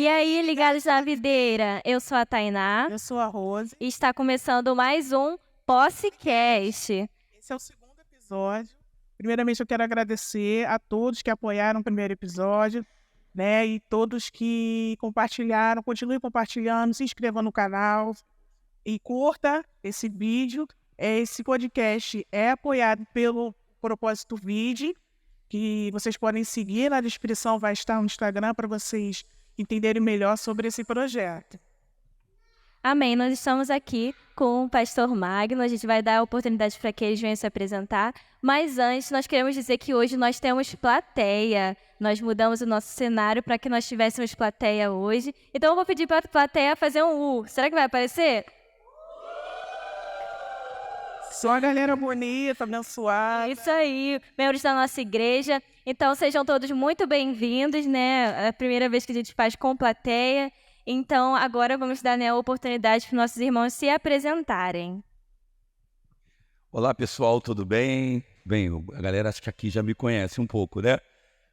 E aí, ligados na videira, eu sou a Tainá Eu sou a Rose. e está começando mais um Podcast. Esse é o segundo episódio. Primeiramente, eu quero agradecer a todos que apoiaram o primeiro episódio, né? E todos que compartilharam, continuem compartilhando, se inscrevam no canal e curta esse vídeo. Esse podcast é apoiado pelo Propósito Vide, que vocês podem seguir. Na descrição vai estar o Instagram para vocês entenderem melhor sobre esse projeto. Amém. Nós estamos aqui com o pastor Magno. A gente vai dar a oportunidade para que eles venham se apresentar. Mas antes, nós queremos dizer que hoje nós temos plateia. Nós mudamos o nosso cenário para que nós tivéssemos plateia hoje. Então, eu vou pedir para a plateia fazer um U. Será que vai aparecer? Só a galera bonita, abençoada. Isso aí, membros da nossa igreja. Então, sejam todos muito bem-vindos, né? É a primeira vez que a gente faz com plateia. Então, agora vamos dar, né, a oportunidade para os nossos irmãos se apresentarem. Olá, pessoal, tudo bem? Bem, a galera acho que aqui já me conhece um pouco, né?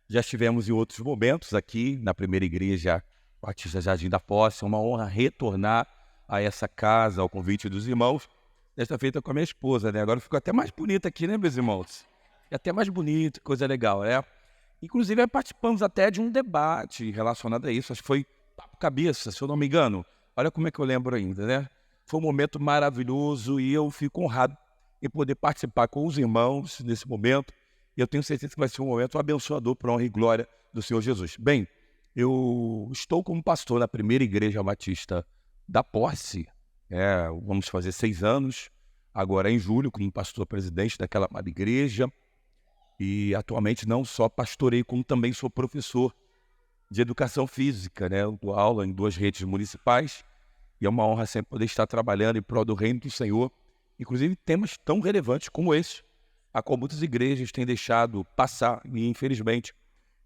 Já estivemos em outros momentos aqui na primeira igreja Batista Jardim da Posse. É uma honra retornar a essa casa, ao convite dos irmãos. Desta feita com a minha esposa, né? Agora ficou até mais bonita aqui, né, meus irmãos? É até mais bonito, coisa legal, né? Inclusive, participamos até de um debate relacionado a isso. Acho que foi Papo Cabeça, se eu não me engano. Olha como é que eu lembro ainda, né? Foi um momento maravilhoso e eu fico honrado em poder participar com os irmãos nesse momento. E eu tenho certeza que vai ser um momento abençoador para a honra e glória do Senhor Jesus. Bem, eu estou como pastor na primeira igreja batista da Posse. Vamos fazer 6 anos, agora em julho, como pastor-presidente daquela amada igreja. E atualmente não só pastorei, como também sou professor de educação física, né? Eu dou aula em 2 redes municipais e é uma honra sempre poder estar trabalhando em prol do reino do Senhor, inclusive temas tão relevantes como esse, a qual muitas igrejas têm deixado passar e, infelizmente,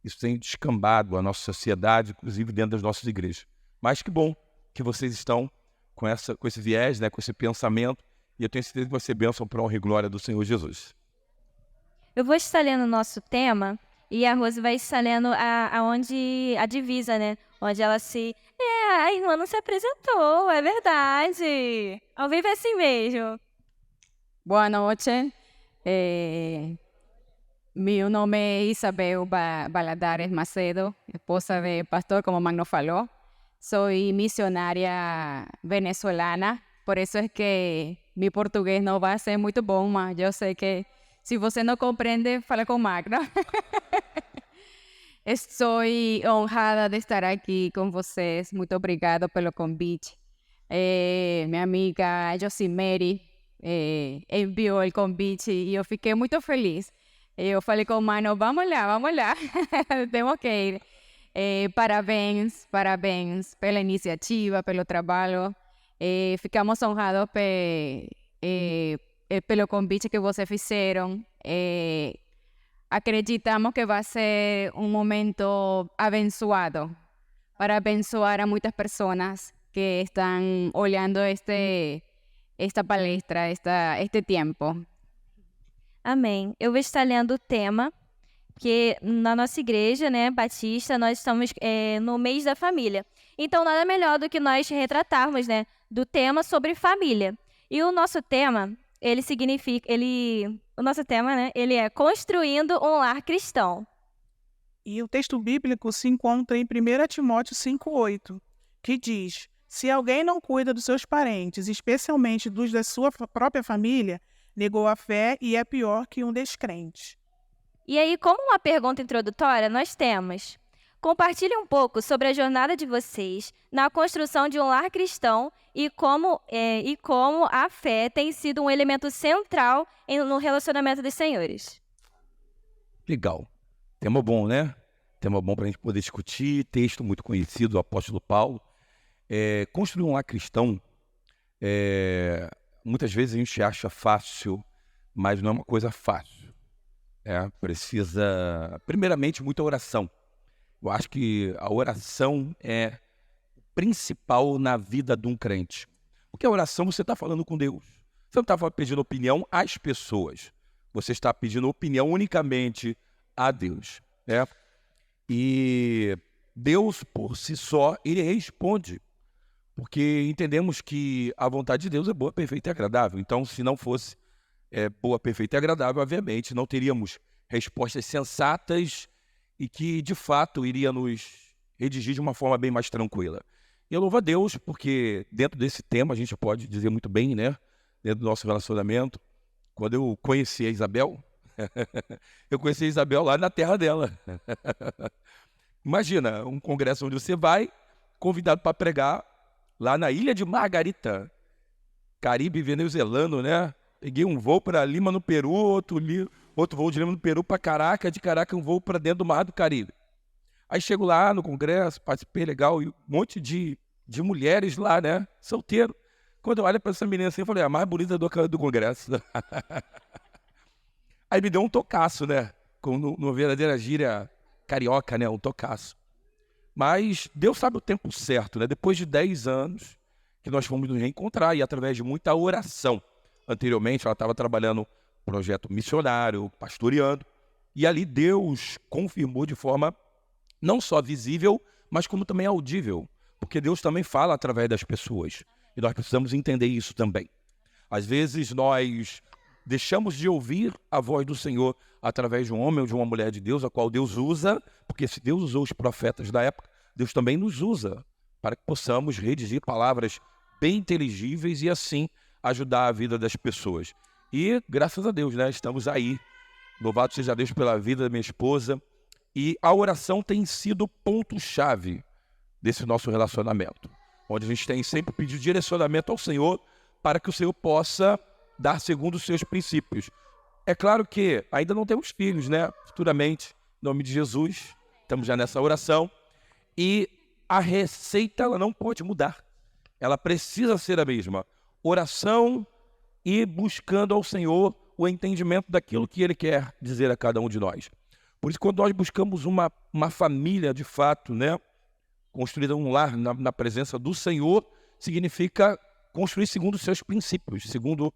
isso tem descambado a nossa sociedade, inclusive dentro das nossas igrejas. Mas que bom que vocês estão com esse viés, né? Com esse pensamento, e eu tenho certeza que vai ser bênção para a honra e glória do Senhor Jesus. Eu vou estar lendo o nosso tema e a Rose vai estar lendo aonde a divisa, né? Onde ela se... a irmã não se apresentou, é verdade. Ao vivo é assim mesmo. Boa noite. Meu nome é Isabel Baladares Macedo, esposa de pastor, como Magno falou. Soy misionária venezolana, por isso é que meu português não vai ser muito bom, mas eu sei que se você não compreende, fala com Magno. Estou honrada de estar aqui com vocês. Muito obrigada pelo convite. Minha amiga Josimeri enviou o convite e eu fiquei muito feliz. Eu falei com o Magno, vamos lá. Temos que ir. Parabéns pela iniciativa, pelo trabalho. Ficamos honrados pelo convite que vocês fizeram. Acreditamos que vai ser um momento abençoado para abençoar a muitas pessoas que estão olhando esta palestra, este tempo. Amém. Eu vou estar lendo o tema, porque na nossa igreja, né, Batista, nós estamos no mês da família. Então, nada melhor do que nós retratarmos, né, do tema sobre família. E o nosso tema, o nosso tema, né, ele é Construindo um Lar Cristão. E o texto bíblico se encontra em 1 Timóteo 5,8, que diz: se alguém não cuida dos seus parentes, especialmente dos da sua própria família, negou a fé e é pior que um descrente. E aí, como uma pergunta introdutória, nós temos: compartilhe um pouco sobre a jornada de vocês na construção de um lar cristão e como a fé tem sido um elemento central no relacionamento dos senhores. Legal. Tema bom, né? Tema bom para a gente poder discutir. Texto muito conhecido do apóstolo Paulo. Construir um lar cristão, muitas vezes a gente acha fácil, mas não é uma coisa fácil. Precisa, primeiramente, muita oração. Eu acho que a oração é principal na vida de um crente. Porque a oração, você está falando com Deus. Você não está pedindo opinião às pessoas. Você está pedindo opinião unicamente a Deus. E Deus, por si só, ele responde. Porque entendemos que a vontade de Deus é boa, perfeita e agradável. Então, se não fosse boa, perfeita e agradável, obviamente, não teríamos respostas sensatas e que, de fato, iria nos redigir de uma forma bem mais tranquila. E eu louvo a Deus, porque dentro desse tema, a gente pode dizer muito bem, né? Dentro do nosso relacionamento, quando eu conheci a Isabel, eu conheci a Isabel lá na terra dela. Imagina, um congresso onde você vai, convidado para pregar, lá na ilha de Margarita, Caribe venezuelano, né? Peguei um voo para Lima, no Peru, outro voo de Lima, no Peru, para Caracas, de Caracas um voo para dentro do Mar do Caribe. Aí chego lá no congresso, participei legal, e um monte de mulheres lá, né? Solteiro. Quando eu olho para essa menina assim, eu falei, a mais bonita do congresso. Aí me deu um tocaço, né? Com uma verdadeira gíria carioca, né? Um tocaço. Mas Deus sabe o tempo certo, né? Depois de 10 anos que nós fomos nos reencontrar e através de muita oração. Anteriormente, ela estava trabalhando no projeto missionário, pastoreando. E ali Deus confirmou de forma não só visível, mas como também audível. Porque Deus também fala através das pessoas. E nós precisamos entender isso também. Às vezes nós deixamos de ouvir a voz do Senhor através de um homem ou de uma mulher de Deus, a qual Deus usa, porque se Deus usou os profetas da época, Deus também nos usa para que possamos redigir palavras bem inteligíveis e assim ajudar a vida das pessoas. E graças a Deus, né, estamos aí. Louvado seja Deus pela vida da minha esposa. E a oração tem sido o ponto-chave desse nosso relacionamento, onde a gente tem sempre pedido direcionamento ao Senhor para que o Senhor possa dar segundo os seus princípios. É claro que ainda não temos filhos, né? Futuramente, em nome de Jesus, estamos já nessa oração. E a receita, ela não pode mudar. Ela precisa ser a mesma. Oração e buscando ao Senhor o entendimento daquilo que Ele quer dizer a cada um de nós. Por isso, quando nós buscamos uma família de fato, né? Construir um lar na presença do Senhor, significa construir segundo os seus princípios, segundo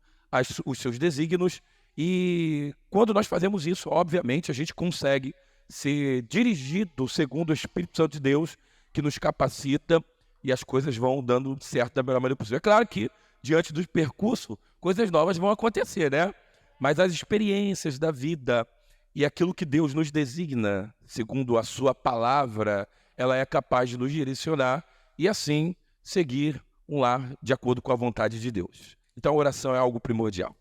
os seus desígnios. E quando nós fazemos isso, obviamente, a gente consegue ser dirigido segundo o Espírito Santo de Deus, que nos capacita e as coisas vão dando certo da melhor maneira possível. É claro que, diante do percurso, coisas novas vão acontecer, né? Mas as experiências da vida e aquilo que Deus nos designa, segundo a sua palavra, ela é capaz de nos direcionar e, assim, seguir um lar de acordo com a vontade de Deus. Então, a oração é algo primordial.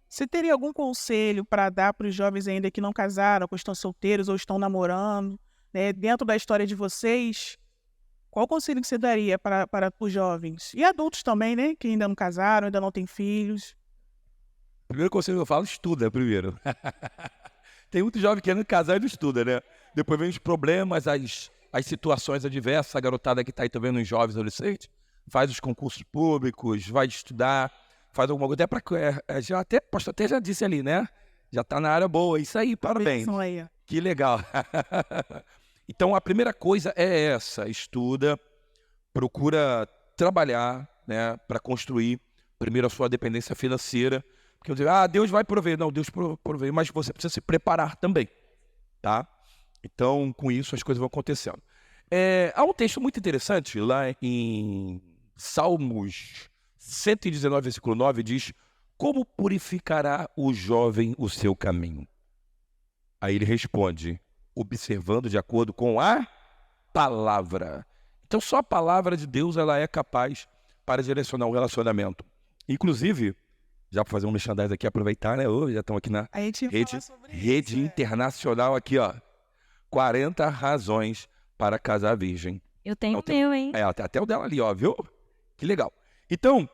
Você teria algum conselho para dar para os jovens ainda que não casaram, ou estão solteiros, ou estão namorando, né? Dentro da história de vocês, qual conselho que você daria para os jovens? E adultos também, né? Que ainda não casaram, ainda não têm filhos. Primeiro conselho que eu falo, estuda primeiro. Tem muito jovem querendo casar e não estuda, né? Depois vem os problemas, as situações adversas, a garotada que está aí também nos jovens adolescentes, faz os concursos públicos, vai estudar, faz alguma coisa, até pastor até já disse ali, né? Já está na área boa, isso aí, parabéns. Aí. Que legal. Então, a primeira coisa é essa, estuda, procura trabalhar, né, para construir, primeiro, a sua dependência financeira, porque eu digo, Deus vai prover. Não, Deus provê, mas você precisa se preparar também, tá? Então, com isso, as coisas vão acontecendo. Há um texto muito interessante lá em Salmos 119, versículo 9, diz: como purificará o jovem o seu caminho? Aí ele responde, observando de acordo com a palavra. Então, só a palavra de Deus ela é capaz para direcionar o relacionamento. Inclusive, já para fazer um merchandising aqui, aproveitar, né? Já estão aqui na rede internacional aqui, ó. 40 razões para casar virgem. Eu tenho o meu, hein? Até o dela ali, ó, viu? Que legal. Então,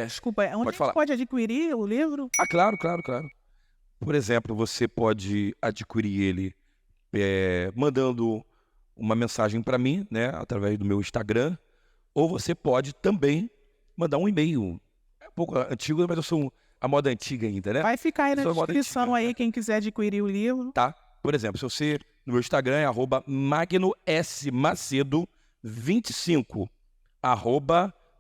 desculpa, onde você pode adquirir o livro? Claro. Por exemplo, você pode adquirir ele mandando uma mensagem para mim, né, através do meu Instagram, ou você pode também mandar um e-mail. É um pouco antigo, mas eu sou a moda antiga ainda, né? Vai ficar aí na descrição aí, quem quiser adquirir o livro. Tá. Por exemplo, se você, no meu Instagram é @magnosmacedo25.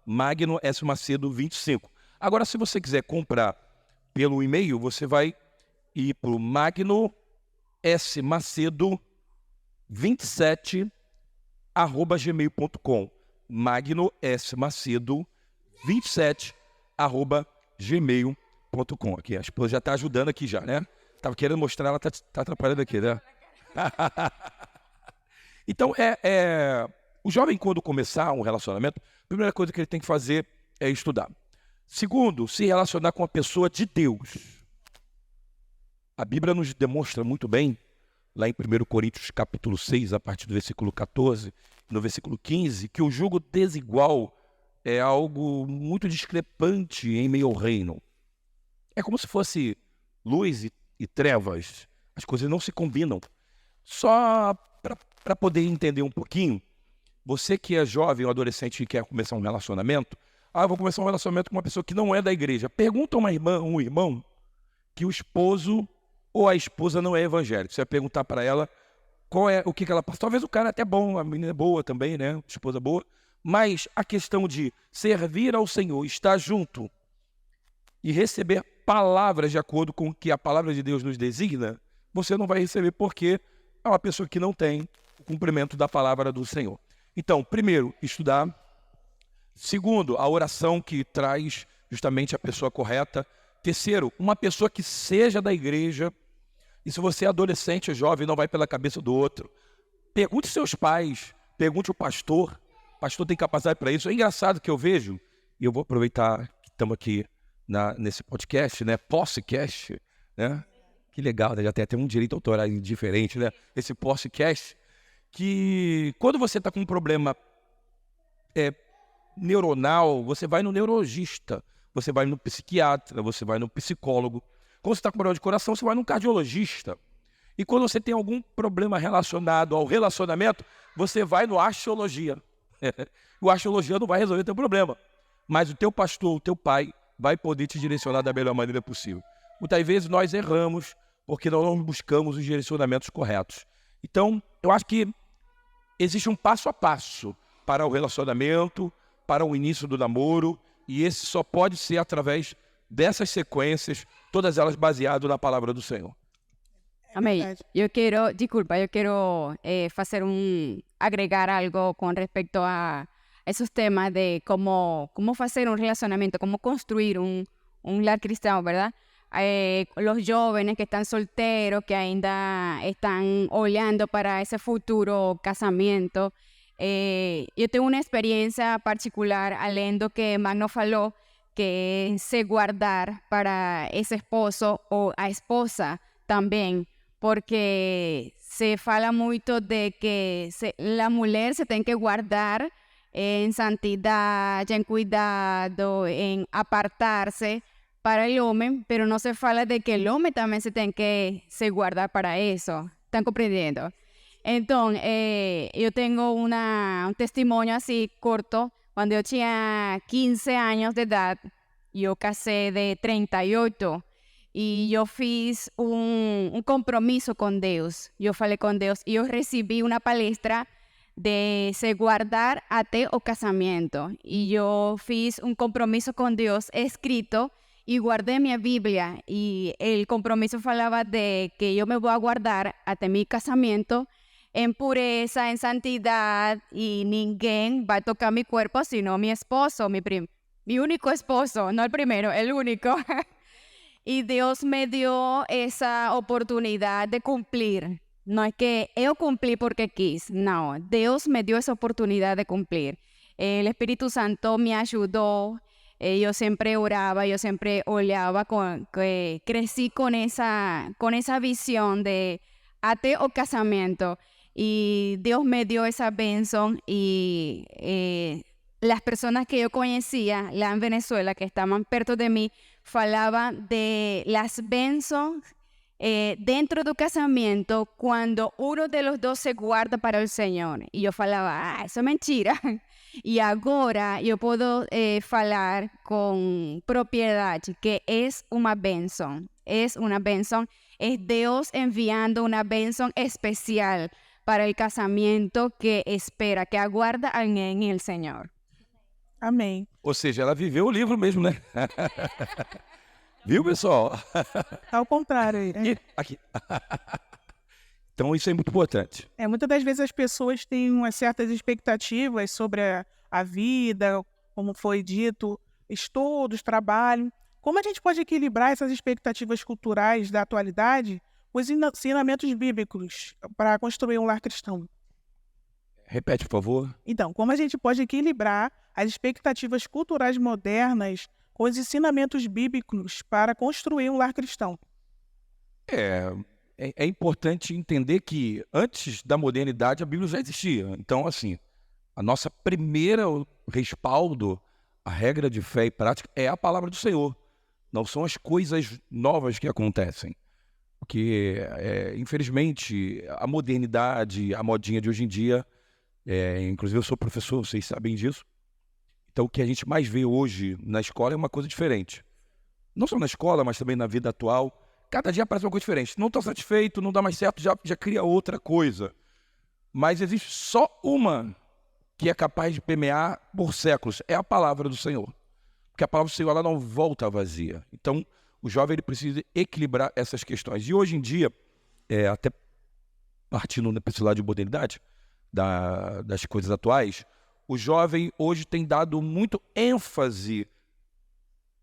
@magnosmacedo25. Agora, se você quiser comprar pelo e-mail, você vai ir para o magnosmacedo27 gmail.com. Magno S. Macedo 27 @gmail.com. Aqui, a esposa já está ajudando aqui já, né? Estava querendo mostrar, ela está atrapalhando aqui, né? Então, o jovem, quando começar um relacionamento, a primeira coisa que ele tem que fazer é estudar. Segundo, se relacionar com uma pessoa de Deus. A Bíblia nos demonstra muito bem, lá em 1 Coríntios capítulo 6, a partir do versículo 14, no versículo 15, que o jugo desigual é algo muito discrepante em meio ao reino. É como se fosse luz e trevas. As coisas não se combinam. Só para poder entender um pouquinho, você que é jovem ou adolescente e quer começar um relacionamento, eu vou começar um relacionamento com uma pessoa que não é da igreja. Pergunta a um irmão que o esposo ou a esposa não é evangélico. Você vai perguntar para ela o que ela passa. Talvez o cara é até bom, a menina é boa também, né? A esposa boa. Mas a questão de servir ao Senhor, estar junto e receber palavras de acordo com o que a palavra de Deus nos designa, você não vai receber porque é uma pessoa que não tem o cumprimento da palavra do Senhor. Então, primeiro, estudar. Segundo, a oração que traz justamente a pessoa correta. Terceiro, uma pessoa que seja da igreja. E se você é adolescente ou jovem, não vai pela cabeça do outro. Pergunte seus pais, pergunte o pastor. O pastor tem capacidade para isso. É engraçado que eu vejo, e eu vou aproveitar que estamos aqui nesse podcast, né? Podcast, né? Que legal, né? Já tem até um direito autoral diferente, né? Esse podcast, que quando você está com um problema neuronal, você vai no neurologista, você vai no psiquiatra, você vai no psicólogo. Quando você está com problema de coração, você vai no cardiologista. E quando você tem algum problema relacionado ao relacionamento, você vai no axiologia. O axiologia não vai resolver o teu problema, mas o teu pastor, o teu pai, vai poder te direcionar da melhor maneira possível. Muitas vezes nós erramos porque nós não buscamos os direcionamentos corretos. Então, eu acho que existe um passo a passo para o relacionamento, para o início do namoro, e esse só pode ser através dessas sequências, todas elas baseadas na palavra do Senhor. Amém. Eu quero agregar algo com respeito a esses temas de como fazer um relacionamento, como construir um lar cristão, ¿verdad? Los jóvenes que están solteros, que ainda están olhando para ese futuro casamiento. Eu tenho uma experiência particular, além do que Magno falou, que é se guardar para esse esposo ou a esposa também, porque se fala muito de que a mulher se tem que guardar em santidade, em cuidado, em apartar-se para o homem, pero não se fala de que o homem também se tem que se guardar para isso. ¿Están compreendendo? Então, eu tenho um testemunho assim corto. Quando eu tinha 15 anos de idade, eu casei de 38 e eu fiz um compromisso com Deus. Eu falei com Deus e eu recebi uma palestra de se guardar até o casamento. E eu fiz um compromisso com Deus escrito e guardei minha Bíblia. E o compromisso falava de que eu me vou guardar até meu casamento en pureza, en santidad, y ninguém va a tocar mi cuerpo sino mi esposo, mi único esposo, no el primero, el único. Y Dios me dio esa oportunidad de cumplir. No es que yo cumplí porque quis, no, Dios me dio esa oportunidad de cumplir. El Espíritu Santo me ayudó, yo siempre oraba, yo siempre oleaba, crecí con esa visión de até o casamento. Y Dios me dio esa bendición y las personas que yo conocía, la en Venezuela, que estaban perto de mí, falaban de las bendiciones dentro del casamiento cuando uno de los dos se guarda para el Señor. Y yo falaba, eso es mentira. Y ahora yo puedo falar con propiedad que es una bendición. Es una bendición. Es Dios enviando una bendición especial para el casamiento que espera, que aguarda en el Senhor. Amém. Ou seja, ela viveu o livro mesmo, né? Viu, pessoal? Ao contrário aí, né? Aqui. Então, isso é muito importante. Muitas das vezes as pessoas têm umas certas expectativas sobre a vida, como foi dito, estudos, trabalho. Como a gente pode equilibrar essas expectativas culturais da atualidade com os ensinamentos bíblicos para construir um lar cristão? Repete, por favor. Então, como a gente pode equilibrar as expectativas culturais modernas com os ensinamentos bíblicos para construir um lar cristão? É importante entender que antes da modernidade a Bíblia já existia. Então, assim, a nossa primeira respaldo, a regra de fé e prática é a palavra do Senhor. Não são as coisas novas que acontecem. Porque, infelizmente, a modernidade, a modinha de hoje em dia, inclusive eu sou professor, vocês sabem disso. Então, o que a gente mais vê hoje na escola é uma coisa diferente. Não só na escola, mas também na vida atual. Cada dia aparece uma coisa diferente. Não está satisfeito, não dá mais certo, já cria outra coisa. Mas existe só uma que é capaz de permear por séculos. É a palavra do Senhor. Porque a palavra do Senhor ela não volta vazia. Então, o jovem ele precisa equilibrar essas questões. E hoje em dia, até partindo para esse lado de modernidade, das coisas atuais, o jovem hoje tem dado muito ênfase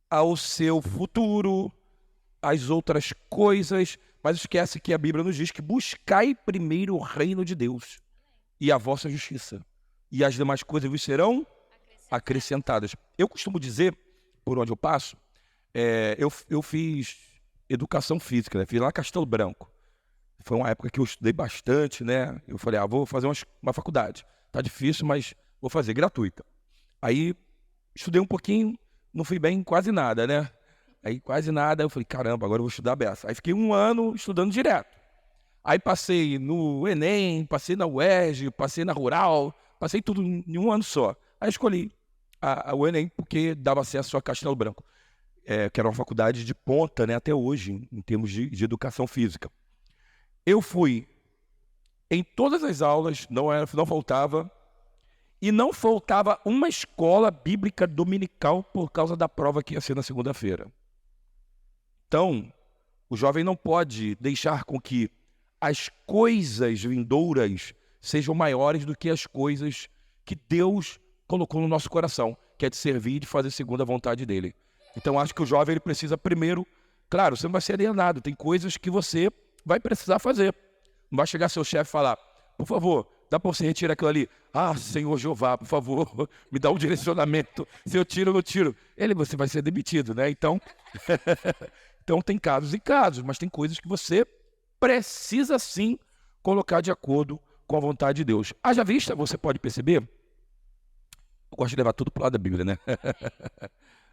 ao seu futuro, às outras coisas, mas esquece que a Bíblia nos diz que buscai primeiro o reino de Deus e a vossa justiça, e as demais coisas vos serão acrescentadas. Eu costumo dizer, por onde eu passo, eu fiz educação física, né? Fiz lá Castelo Branco. Foi uma época que eu estudei bastante, né? Eu falei, vou fazer uma faculdade. Tá difícil, mas vou fazer, gratuita. Aí, estudei um pouquinho, não fui bem em quase nada, né? Aí, quase nada, eu falei, caramba, agora eu vou estudar a beça. Aí, fiquei 1 ano estudando direto. Aí, passei no Enem, passei na UERJ, passei na Rural, passei tudo em 1 ano só. Aí, escolhi o Enem, porque dava acesso a Castelo Branco, que era uma faculdade de ponta, né, até hoje, em termos de educação física. Eu fui em todas as aulas, não faltava, e não faltava uma escola bíblica dominical por causa da prova que ia ser na segunda-feira. Então, o jovem não pode deixar com que as coisas vindouras sejam maiores do que as coisas que Deus colocou no nosso coração, que é de servir e de fazer segundo a vontade dele. Então, acho que o jovem ele precisa primeiro, claro, você não vai ser alienado, tem coisas que você vai precisar fazer. Não vai chegar seu chefe e falar, por favor, dá para você retirar aquilo ali? Senhor Jeová, por favor, me dá um direcionamento. Se eu tiro ou não tiro. Você vai ser demitido, né? Então, então tem casos e casos, mas tem coisas que você precisa sim colocar de acordo com a vontade de Deus. Haja vista, você pode perceber, eu gosto de levar tudo para o lado da Bíblia, né?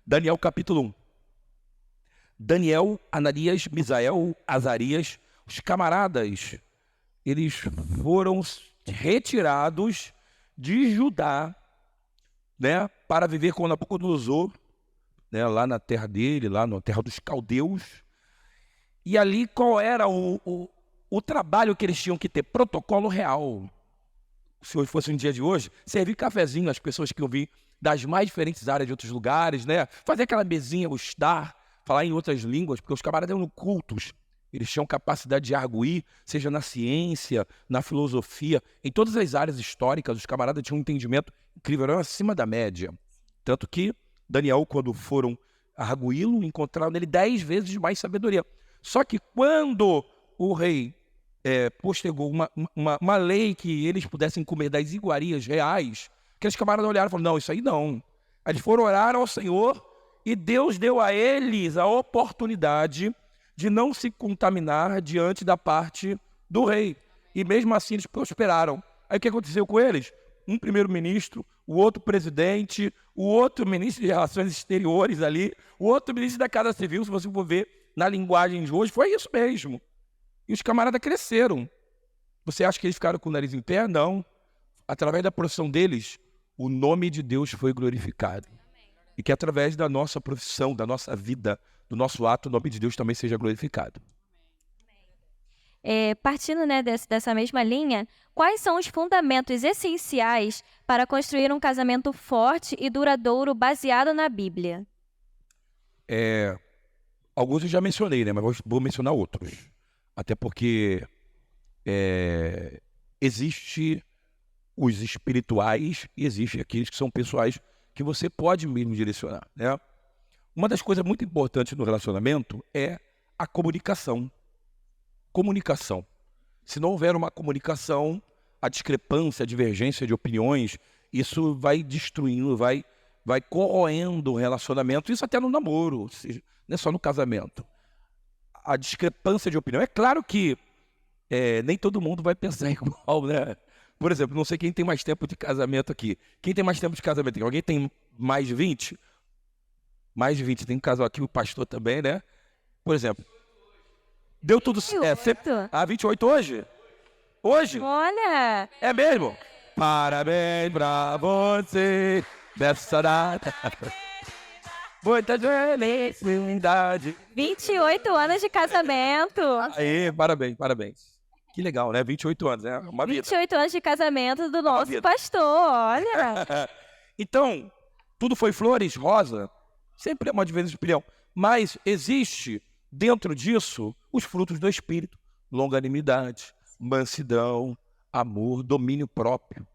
Daniel capítulo 1. Daniel, Ananias, Misael, Azarias, os camaradas, eles foram retirados de Judá, né, para viver com Nabucodonosor, né, lá na terra dele, lá na terra dos caldeus. E ali qual era o trabalho que eles tinham que ter? Protocolo real. Se hoje fosse um dia de hoje, servir cafezinho às pessoas que eu vi das mais diferentes áreas de outros lugares, né? Fazer aquela mesinha, o estar, falar em outras línguas, porque os camaradas eram cultos. Eles tinham capacidade de arguir, seja na ciência, na filosofia, em todas as áreas históricas, os camaradas tinham um entendimento incrível, eram acima da média. Tanto que Daniel, quando foram arguí-lo, encontraram nele 10 vezes mais sabedoria. Só que quando o rei postergou uma lei que eles pudessem comer das iguarias reais, aqueles camaradas olharam e falaram, não, isso aí não. Aí eles foram orar ao Senhor e Deus deu a eles a oportunidade de não se contaminar diante da parte do rei. E mesmo assim eles prosperaram. Aí o que aconteceu com eles? Um primeiro-ministro, o outro presidente, o outro ministro de Relações Exteriores ali, o outro ministro da Casa Civil, se você for ver na linguagem de hoje, foi isso mesmo. E os camaradas cresceram. Você acha que eles ficaram com o nariz em pé? Não. Através da profissão deles, o nome de Deus foi glorificado. E que através da nossa profissão, da nossa vida, do nosso ato, o nome de Deus também seja glorificado. Partindo, né, dessa mesma linha, quais são os fundamentos essenciais para construir um casamento forte e duradouro baseado na Bíblia? Alguns eu já mencionei, né, mas vou mencionar outros. Até porque existe os espirituais e existe aqueles que são pessoais que você pode mesmo direcionar, né? Uma das coisas muito importantes no relacionamento é a comunicação. Comunicação. Se não houver uma comunicação, a discrepância, a divergência de opiniões, isso vai destruindo, vai corroendo o relacionamento, isso até no namoro, não é só no casamento. A discrepância de opinião. É claro que nem todo mundo vai pensar igual, né? Por exemplo, não sei quem tem mais tempo de casamento aqui. Quem tem mais tempo de casamento aqui? Alguém tem mais de 20? Mais de 20. Tem um casal aqui, o pastor também, né? Por exemplo, deu tudo certo. 28 hoje? Hoje? Olha! É mesmo? Parabéns pra você nessa data. Muita felicidade. 28 anos de casamento. Aí, parabéns, parabéns. Que legal, né? 28 anos, né? Uma vida. 28 anos de casamento do nosso vida. pastor, olha. Então, tudo foi flores, rosa? Sempre é uma diferença de opinião. Mas existe, dentro disso, os frutos do Espírito. Longanimidade, mansidão, amor, domínio próprio.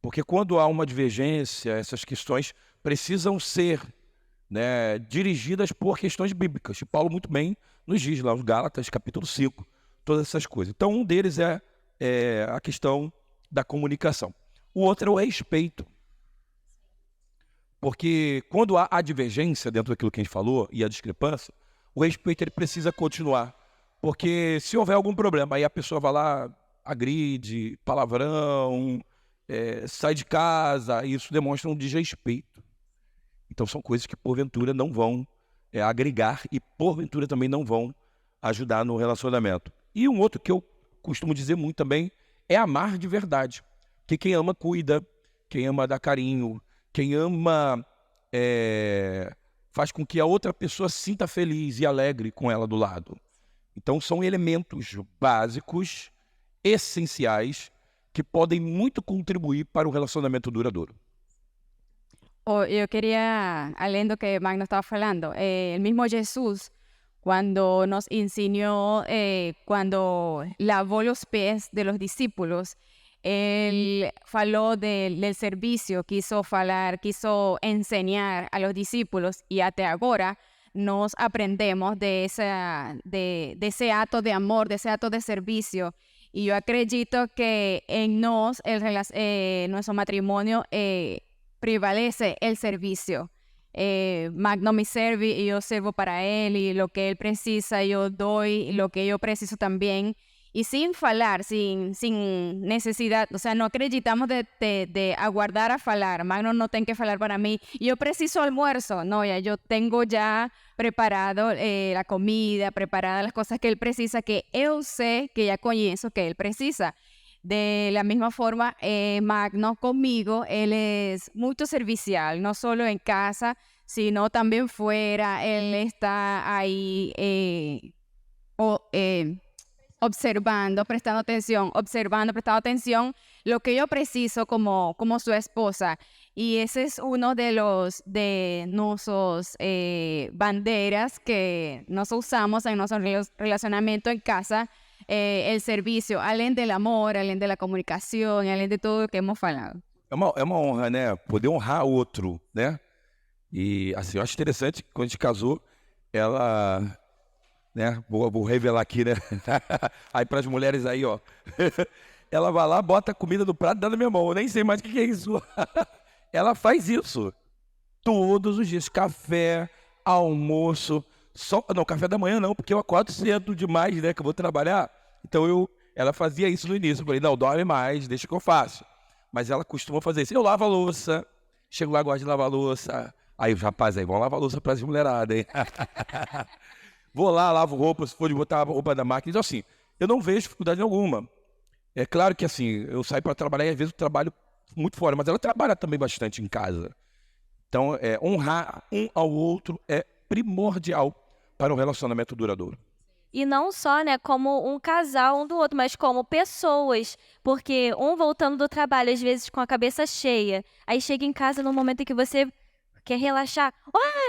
Porque quando há uma divergência, essas questões precisam ser, né, dirigidas por questões bíblicas. E Paulo muito bem nos diz lá, nos Gálatas, capítulo 5, todas essas coisas. Então, um deles é a questão da comunicação. O outro é o respeito. Porque quando há a divergência dentro daquilo que a gente falou e a discrepância, o respeito ele precisa continuar. Porque se houver algum problema, aí a pessoa vai lá, agride, palavrão, sai de casa, isso demonstra um desrespeito. Então são coisas que porventura não vão agregar e porventura também não vão ajudar no relacionamento. E um outro que eu costumo dizer muito também é amar de verdade. Que quem ama cuida, quem ama dá carinho, quem ama faz com que a outra pessoa se sinta feliz e alegre com ela do lado. Então são elementos básicos, essenciais, que podem muito contribuir para o relacionamento duradouro. Yo quería, além do que Magno estaba falando, el mismo Jesús, cuando nos enseñó, cuando lavó los pies de los discípulos, él faló del servicio, quiso enseñar a los discípulos y até agora nos aprendemos de ese acto de amor, de ese acto de servicio. Y yo acredito que en nuestro matrimonio prevalece el servicio. Magno me serve y yo sirvo para él, y lo que él precisa yo doy, y lo que yo preciso también. Y sin falar, sin necesidad, o sea, no acreditamos de aguardar a falar. Magno no tem que falar para mí, yo preciso almuerzo. No, ya yo tengo ya preparado la comida, preparadas las cosas que él precisa, que yo sé, que ya conozco que él precisa. De la misma forma, Magno conmigo, él es mucho servicial, no solo en casa, sino también fuera. Él está ahí observando, prestando atención lo que yo preciso como su esposa. Y ese es uno de nuestros banderas que nos usamos en nuestro relacionamiento en casa, el servicio, além del amor, além de la comunicación, além de todo o que hemos falado. É uma honra, né? Poder honrar o outro, né? E assim, eu acho interessante que quando a gente casou, ela, né? Vou revelar aqui, né? Aí para as mulheres aí, ó. Ela vai lá, bota a comida no prato e dá na minha mão. Eu nem sei mais o que é isso. Ela faz isso todos os dias. Café, almoço. Não, café da manhã não, porque eu acordo cedo demais, né? Que eu vou trabalhar. Então ela fazia isso no início. Eu falei, não, dorme mais, deixa que eu faço. Mas ela costuma fazer isso. Eu lavo a louça. Chego lá, gosto de lavar a louça. Aí os rapazes aí vão lavar a louça para as mulheradas, hein? Vou lá, lavo roupa, se for de botar a roupa da máquina. Então, assim, eu não vejo dificuldade alguma. É claro que, assim, eu saio para trabalhar e às vezes eu trabalho muito fora, mas ela trabalha também bastante em casa. Então, honrar um ao outro é primordial para um relacionamento duradouro. E não só, né, como um casal um do outro, mas como pessoas. Porque um voltando do trabalho, às vezes com a cabeça cheia, aí chega em casa no momento em que você quer relaxar.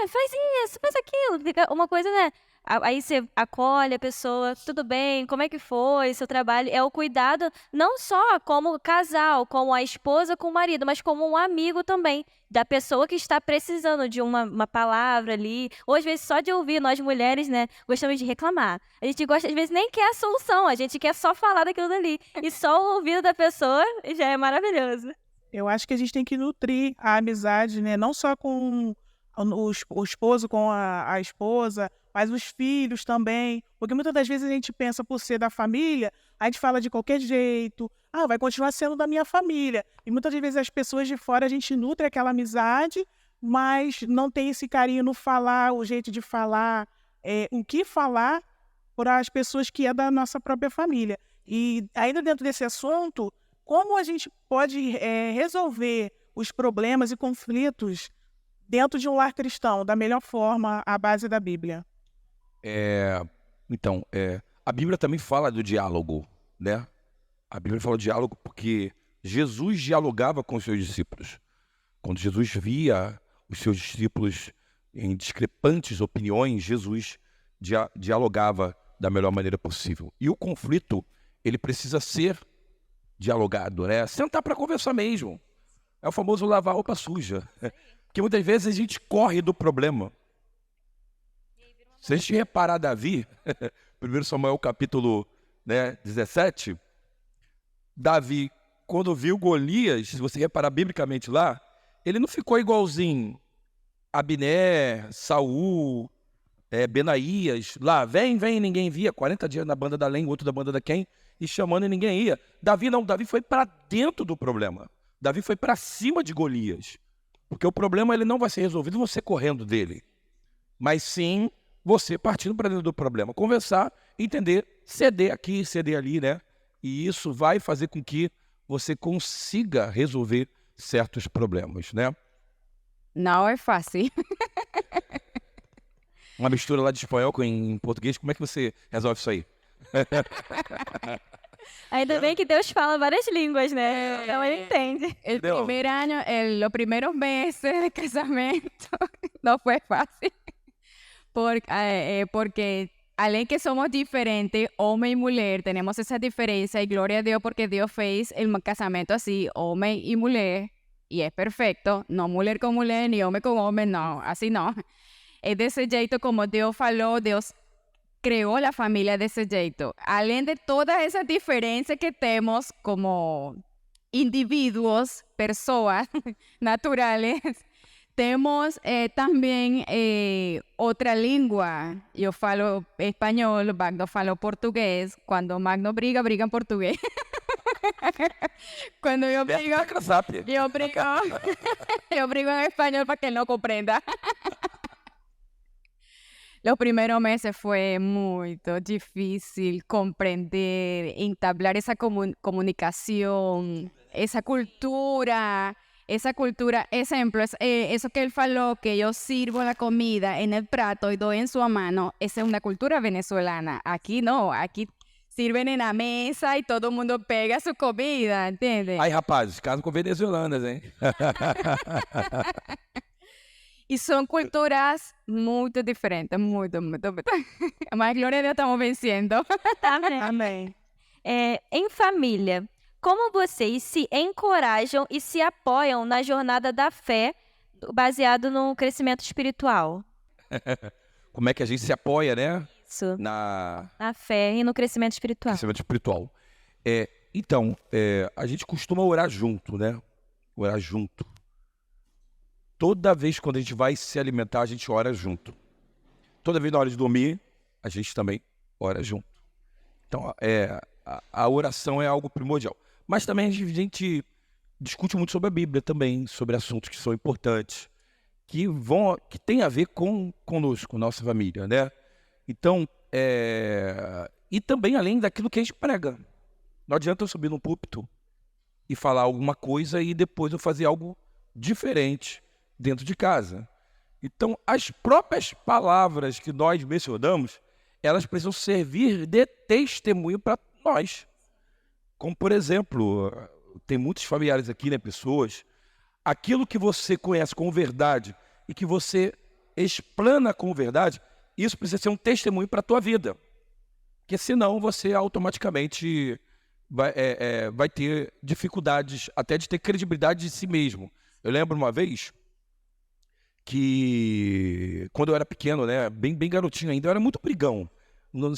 Faz isso, faz aquilo. Fica uma coisa, né? Aí você acolhe a pessoa, tudo bem, como é que foi, seu trabalho? É o cuidado não só como casal, como a esposa com o marido, mas como um amigo também, da pessoa que está precisando de uma palavra ali, ou às vezes só de ouvir. Nós mulheres, né, gostamos de reclamar. A gente gosta, às vezes, nem quer a solução, a gente quer só falar daquilo dali. E só o ouvido da pessoa já é maravilhoso. Eu acho que a gente tem que nutrir a amizade, né? Não só com o esposo com a esposa, mas os filhos também. Porque muitas das vezes a gente pensa, por ser da família, a gente fala de qualquer jeito. Ah, vai continuar sendo da minha família. E muitas das vezes as pessoas de fora, a gente nutre aquela amizade, mas não tem esse carinho no falar, o jeito de falar, o que falar para as pessoas que é da nossa própria família. E ainda dentro desse assunto, como a gente pode resolver os problemas e conflitos dentro de um lar cristão, da melhor forma, à base da Bíblia? Então, a Bíblia também fala do diálogo, né? A Bíblia fala do diálogo porque Jesus dialogava com os seus discípulos. Quando Jesus via os seus discípulos em discrepantes opiniões, Jesus dialogava da melhor maneira possível. E o conflito, ele precisa ser dialogado, né? Sentar para conversar mesmo. É o famoso lavar roupa suja. Porque muitas vezes a gente corre do problema. Se a gente reparar Davi, 1 Samuel capítulo 17, Davi, quando viu Golias, se você reparar biblicamente lá, ele não ficou igualzinho Abner, Saul, Benaías, lá, vem, ninguém via, 40 dias na banda da lenha, outro da banda da quem, e chamando e ninguém ia. Davi não, Davi foi para dentro do problema. Davi foi para cima de Golias. Porque o problema ele não vai ser resolvido você correndo dele, mas sim você partindo para dentro do problema. Conversar, entender, ceder aqui, ceder ali, né? E isso vai fazer com que você consiga resolver certos problemas, né? Não é fácil. Uma mistura lá de espanhol com em português, como é que você resolve isso aí? Ainda bem que Deus fala várias línguas, né? Então ele entende. El Leo. primer año, los primeros meses de casamiento no fue fácil. Porque além que somos diferentes, homem y mujer, tenemos esa diferencia y gloria a Dios porque Dios fez el casamento así, homem y mujer, y es perfecto. No mujer con mujer, ni hombre con hombre, no, así no. Es desse jeito como Deus falou, Deus criou a família desse jeito. Além de todas essas diferenças que temos como indivíduos, pessoas naturales, temos também outra língua. Eu falo espanhol, Magno fala português. Quando Magno briga em português. Quando eu brigo, eu brigo em espanhol para que ele não compreenda. Los primeros meses fue muy difícil comprender, entablar esa comunicación, esa cultura. Ejemplo, eso que él faló, que yo sirvo la comida en el plato y doy en su mano, esa es una cultura venezolana. Aquí no, aquí sirven en la mesa y todo el mundo pega su comida, ¿entiendes? Aí, rapazes, casam com venezuelanas, hein? Y son culturas muy diferentes, muy. Mas, glória a Deus, estamos vencendo. Amém. Amém. Em família, como vocês se encorajam e se apoiam na jornada da fé baseado no crescimento espiritual? Como é que a gente se apoia, né? Isso, Na na fé e no crescimento espiritual. crescimento espiritual. Então, a gente costuma orar junto, né? Orar junto. Toda vez quando a gente vai se alimentar, a gente ora junto. Toda vez na hora de dormir, a gente também ora junto. Então, a oração é algo primordial. Mas também a gente discute muito sobre a Bíblia também, sobre assuntos que são importantes, que tem a ver conosco, nossa família, né? Então, e também além daquilo que a gente prega. Não adianta eu subir no púlpito e falar alguma coisa e depois eu fazer algo diferente dentro de casa. Então, as próprias palavras que nós mencionamos, elas precisam servir de testemunho para nós. Como, por exemplo, tem muitos familiares aqui, né, pessoas, aquilo que você conhece como verdade e que você explana como verdade, isso precisa ser um testemunho para a tua vida. Porque senão você automaticamente vai ter dificuldades até de ter credibilidade de si mesmo. Eu lembro uma vez que, quando eu era pequeno, né, bem garotinho ainda, eu era muito brigão. Não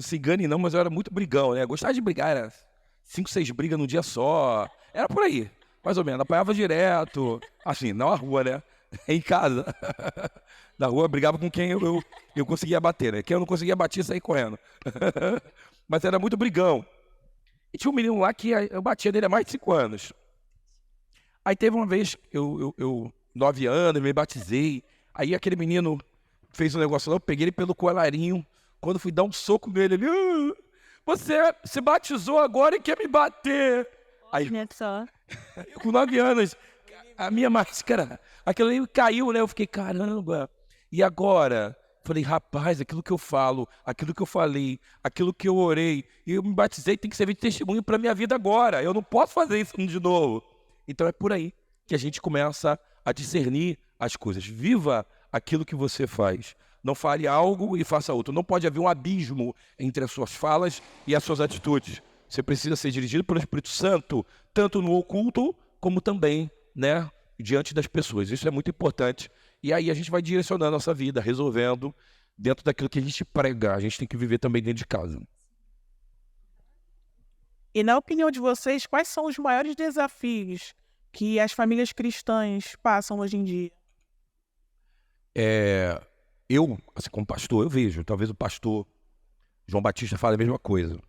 se engane não, mas eu era muito brigão, né? Gostava de brigar, era 5, 6 brigas num dia só. Era por aí, mais ou menos. Apanhava direto, assim, não na rua, né? Em casa. Na rua eu brigava com quem eu conseguia bater, né? Quem eu não conseguia bater, saía correndo. Mas era muito brigão. E tinha um menino lá que eu batia nele há mais de 5 anos. Aí teve uma vez, eu 9 anos, me batizei. Aí aquele menino fez um negócio lá, eu peguei ele pelo colarinho. Quando fui dar um soco nele, ele... você se batizou agora e quer me bater. Aí, Olha só. eu, com 9 anos, a minminha máscara, aquilo aí caiu, né? Eu fiquei, caramba. E agora? Falei, rapaz, aquilo que eu falo, aquilo que eu falei, aquilo que eu orei, e eu me batizei, tem que servir de testemunho para minha vida agora. Eu não posso fazer isso de novo. Então é por aí que a gente começa a discernir as coisas. Viva aquilo que você faz. Não fale algo e faça outro. Não pode haver um abismo entre as suas falas e as suas atitudes. Você precisa ser dirigido pelo Espírito Santo, tanto no oculto, como também, né, diante das pessoas. Isso é muito importante. E aí a gente vai direcionando a nossa vida, resolvendo dentro daquilo que a gente prega. A gente tem que viver também dentro de casa. E na opinião de vocês, quais são os maiores desafios que as famílias cristãs passam hoje em dia? Eu, assim, como pastor, eu vejo, talvez o pastor João Batista fale a mesma coisa.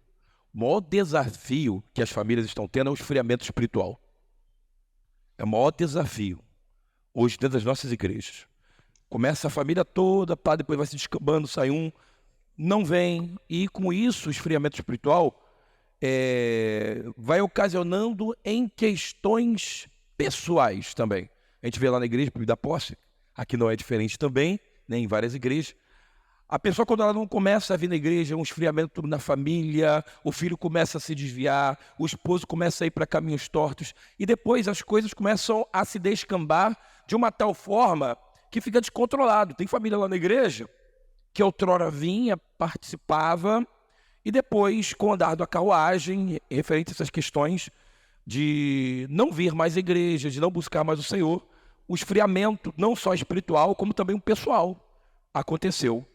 O maior desafio que as famílias estão tendo é o esfriamento espiritual. É o maior desafio hoje dentro das nossas igrejas. Começa a família toda, pá, depois vai se descambando, sai um, não vem. E com isso, o esfriamento espiritual vai ocasionando em questões pessoais também. A gente vê lá na igreja, da posse, aqui não é diferente também, né, em várias igrejas. A pessoa, quando ela não começa a vir na igreja, um esfriamento na família, o filho começa a se desviar, o esposo começa a ir para caminhos tortos, e depois as coisas começam a se descambar de uma tal forma que fica descontrolado. Tem família lá na igreja que outrora vinha, participava, e depois, com o andar da carruagem, referente a essas questões de não vir mais à igreja, de não buscar mais o Senhor, o esfriamento, não só espiritual, como também o pessoal, aconteceu.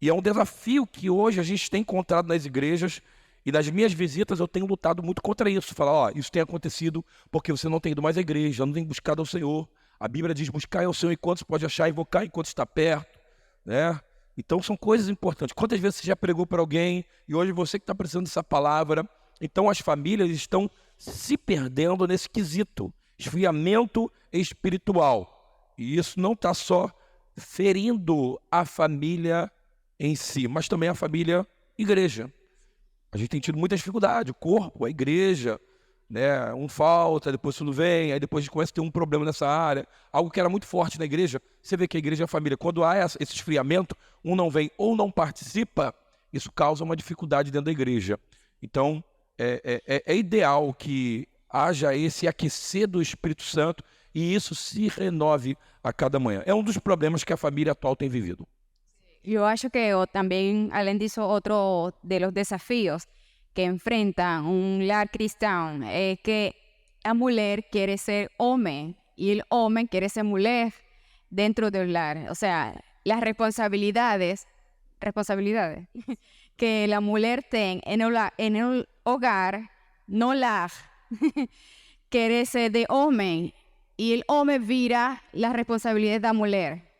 E é um desafio que hoje a gente tem encontrado nas igrejas, e nas minhas visitas eu tenho lutado muito contra isso. Falar, ó, isso tem acontecido porque você não tem ido mais à igreja, não tem buscado ao Senhor. A Bíblia diz, buscar ao Senhor enquanto se pode achar, invocar enquanto está perto, né? Então são coisas importantes. Quantas vezes você já pregou para alguém, e hoje você que está precisando dessa palavra. Então as famílias estão se perdendo nesse quesito, esfriamento espiritual. E isso não está só ferindo a família em si, mas também a família igreja. A gente tem tido muita dificuldade, o corpo, a igreja, né? Um falta, depois tudo vem, aí depois a gente começa a ter um problema nessa área. Algo que era muito forte na igreja, você vê que a igreja é a família. Quando há esse esfriamento, um não vem ou não participa, isso causa uma dificuldade dentro da igreja. Então, é ideal que haja esse aquecer do Espírito Santo e isso se renove a cada manhã. É um dos problemas que a família atual tem vivido. Yo acho que también, além disso, otro de los desafíos que enfrenta un lar cristão es que a mulher quiere ser hombre y el hombre quiere ser mujer dentro del lar. O sea, las responsabilidades que la mujer tiene en el hogar, no la quiere ser de hombre y el hombre vira la responsabilidad de la mujer.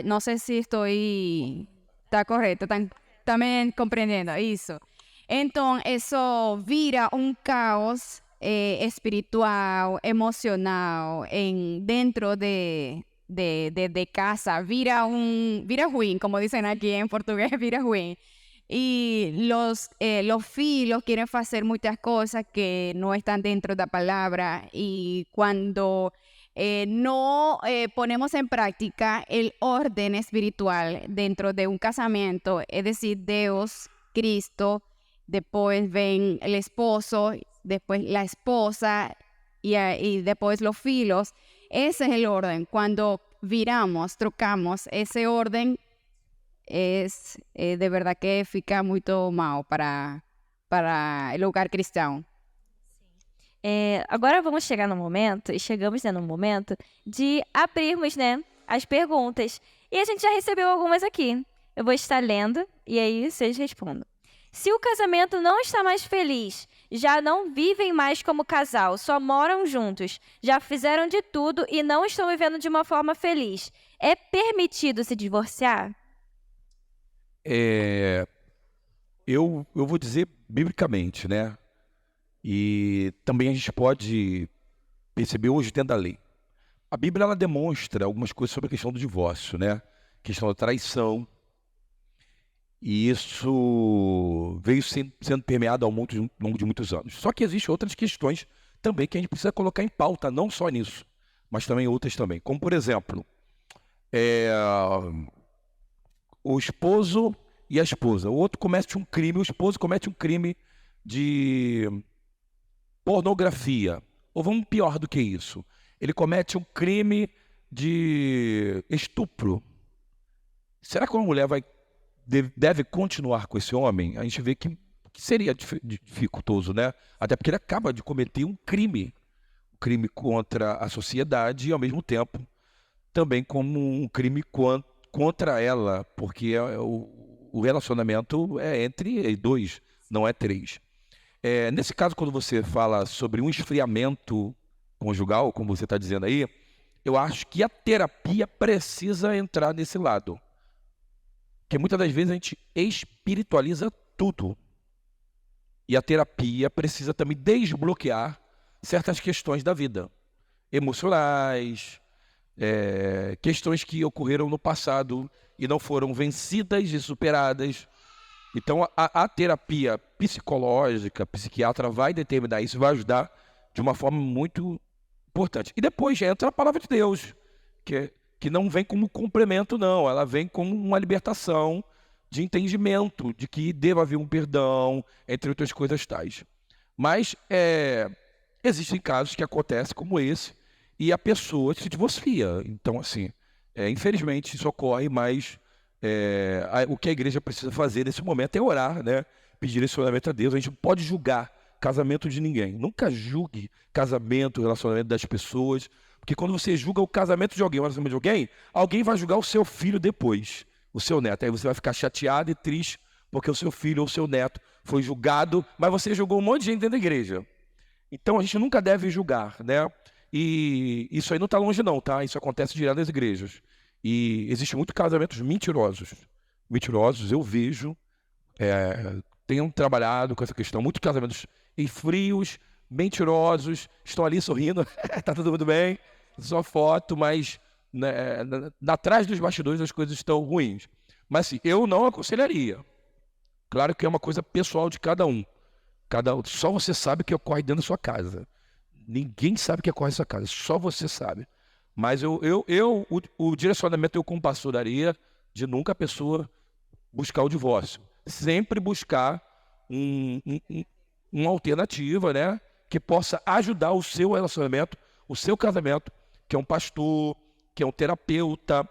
No sé si está correcto, también comprendiendo eso. Entonces, eso vira un caos espiritual, emocional, dentro de casa. Vira ruim, como dicen aquí en portugués, vira ruim. Y los filhos quieren hacer muchas cosas que no están dentro de la palabra. Y cuando no ponemos en práctica el orden espiritual dentro de un casamiento, es decir, Dios, Cristo, después ven el esposo, después la esposa y después los hijos. Ese es el orden. Cuando viramos, trocamos ese orden, de verdad que fica muito mal para o lugar cristão. Agora vamos chegar no momento, e chegamos no momento, de abrirmos, né, as perguntas. E a gente já recebeu algumas aqui. Eu vou estar lendo, e aí vocês respondam. Se o casamento não está mais feliz, já não vivem mais como casal, só moram juntos, já fizeram de tudo e não estão vivendo de uma forma feliz, é permitido se divorciar? Eu vou dizer biblicamente, né? E também a gente pode perceber hoje dentro da lei. A Bíblia ela demonstra algumas coisas sobre a questão do divórcio, né? Questão da traição. E isso veio sendo permeado ao longo de muitos anos. Só que existem outras questões também que a gente precisa colocar em pauta, não só nisso, mas também outras também. Como, por exemplo, o esposo e a esposa. O outro comete um crime, o esposo comete um crime de pornografia. Ou vamos pior do que isso. Ele comete um crime de estupro. Será que uma mulher deve continuar com esse homem? A gente vê que seria dificultoso, né? Até porque ele acaba de cometer um crime contra a sociedade e, ao mesmo tempo, também como um crime contra ela, porque o relacionamento é entre dois, não é três. Nesse caso, quando você fala sobre um esfriamento conjugal, como você está dizendo aí, eu acho que a terapia precisa entrar nesse lado. Porque muitas das vezes a gente espiritualiza tudo. E a terapia precisa também desbloquear certas questões da vida. Emocionais, questões que ocorreram no passado e não foram vencidas e superadas. Então, a terapia psicológica, psiquiatra vai determinar isso, vai ajudar de uma forma muito importante. E depois entra a palavra de Deus, que não vem como complemento, não. Ela vem como uma libertação de entendimento, de que deva haver um perdão, entre outras coisas tais. Mas existem casos que acontecem como esse, e a pessoa se divorcia. Então, assim, infelizmente isso ocorre, mas o que a igreja precisa fazer nesse momento é orar, né? Pedir esse oramento a Deus. A gente não pode julgar casamento de ninguém. Nunca julgue casamento, relacionamento das pessoas, porque quando você julga o casamento de alguém, o relacionamento de alguém, alguém vai julgar o seu filho depois, o seu neto. Aí você vai ficar chateado e triste porque o seu filho ou o seu neto foi julgado, mas você julgou um monte de gente dentro da igreja. Então a gente nunca deve julgar, né? E isso aí não está longe não, tá? Isso acontece direto nas igrejas. E existem muitos casamentos mentirosos. Mentirosos, eu vejo, tenho trabalhado com essa questão, muitos casamentos frios, mentirosos, estão ali sorrindo, tá tudo muito bem, só foto, mas né, atrás dos bastidores as coisas estão ruins. Mas assim, eu não aconselharia. Claro que é uma coisa pessoal de cada um. Só você sabe o que ocorre dentro da sua casa. Ninguém sabe o que ocorre na sua casa, só você sabe. Mas o direcionamento eu como pastor daria de nunca a pessoa buscar o divórcio. Sempre buscar uma alternativa, né? Que possa ajudar o seu relacionamento, o seu casamento, que é um pastor, que é um terapeuta,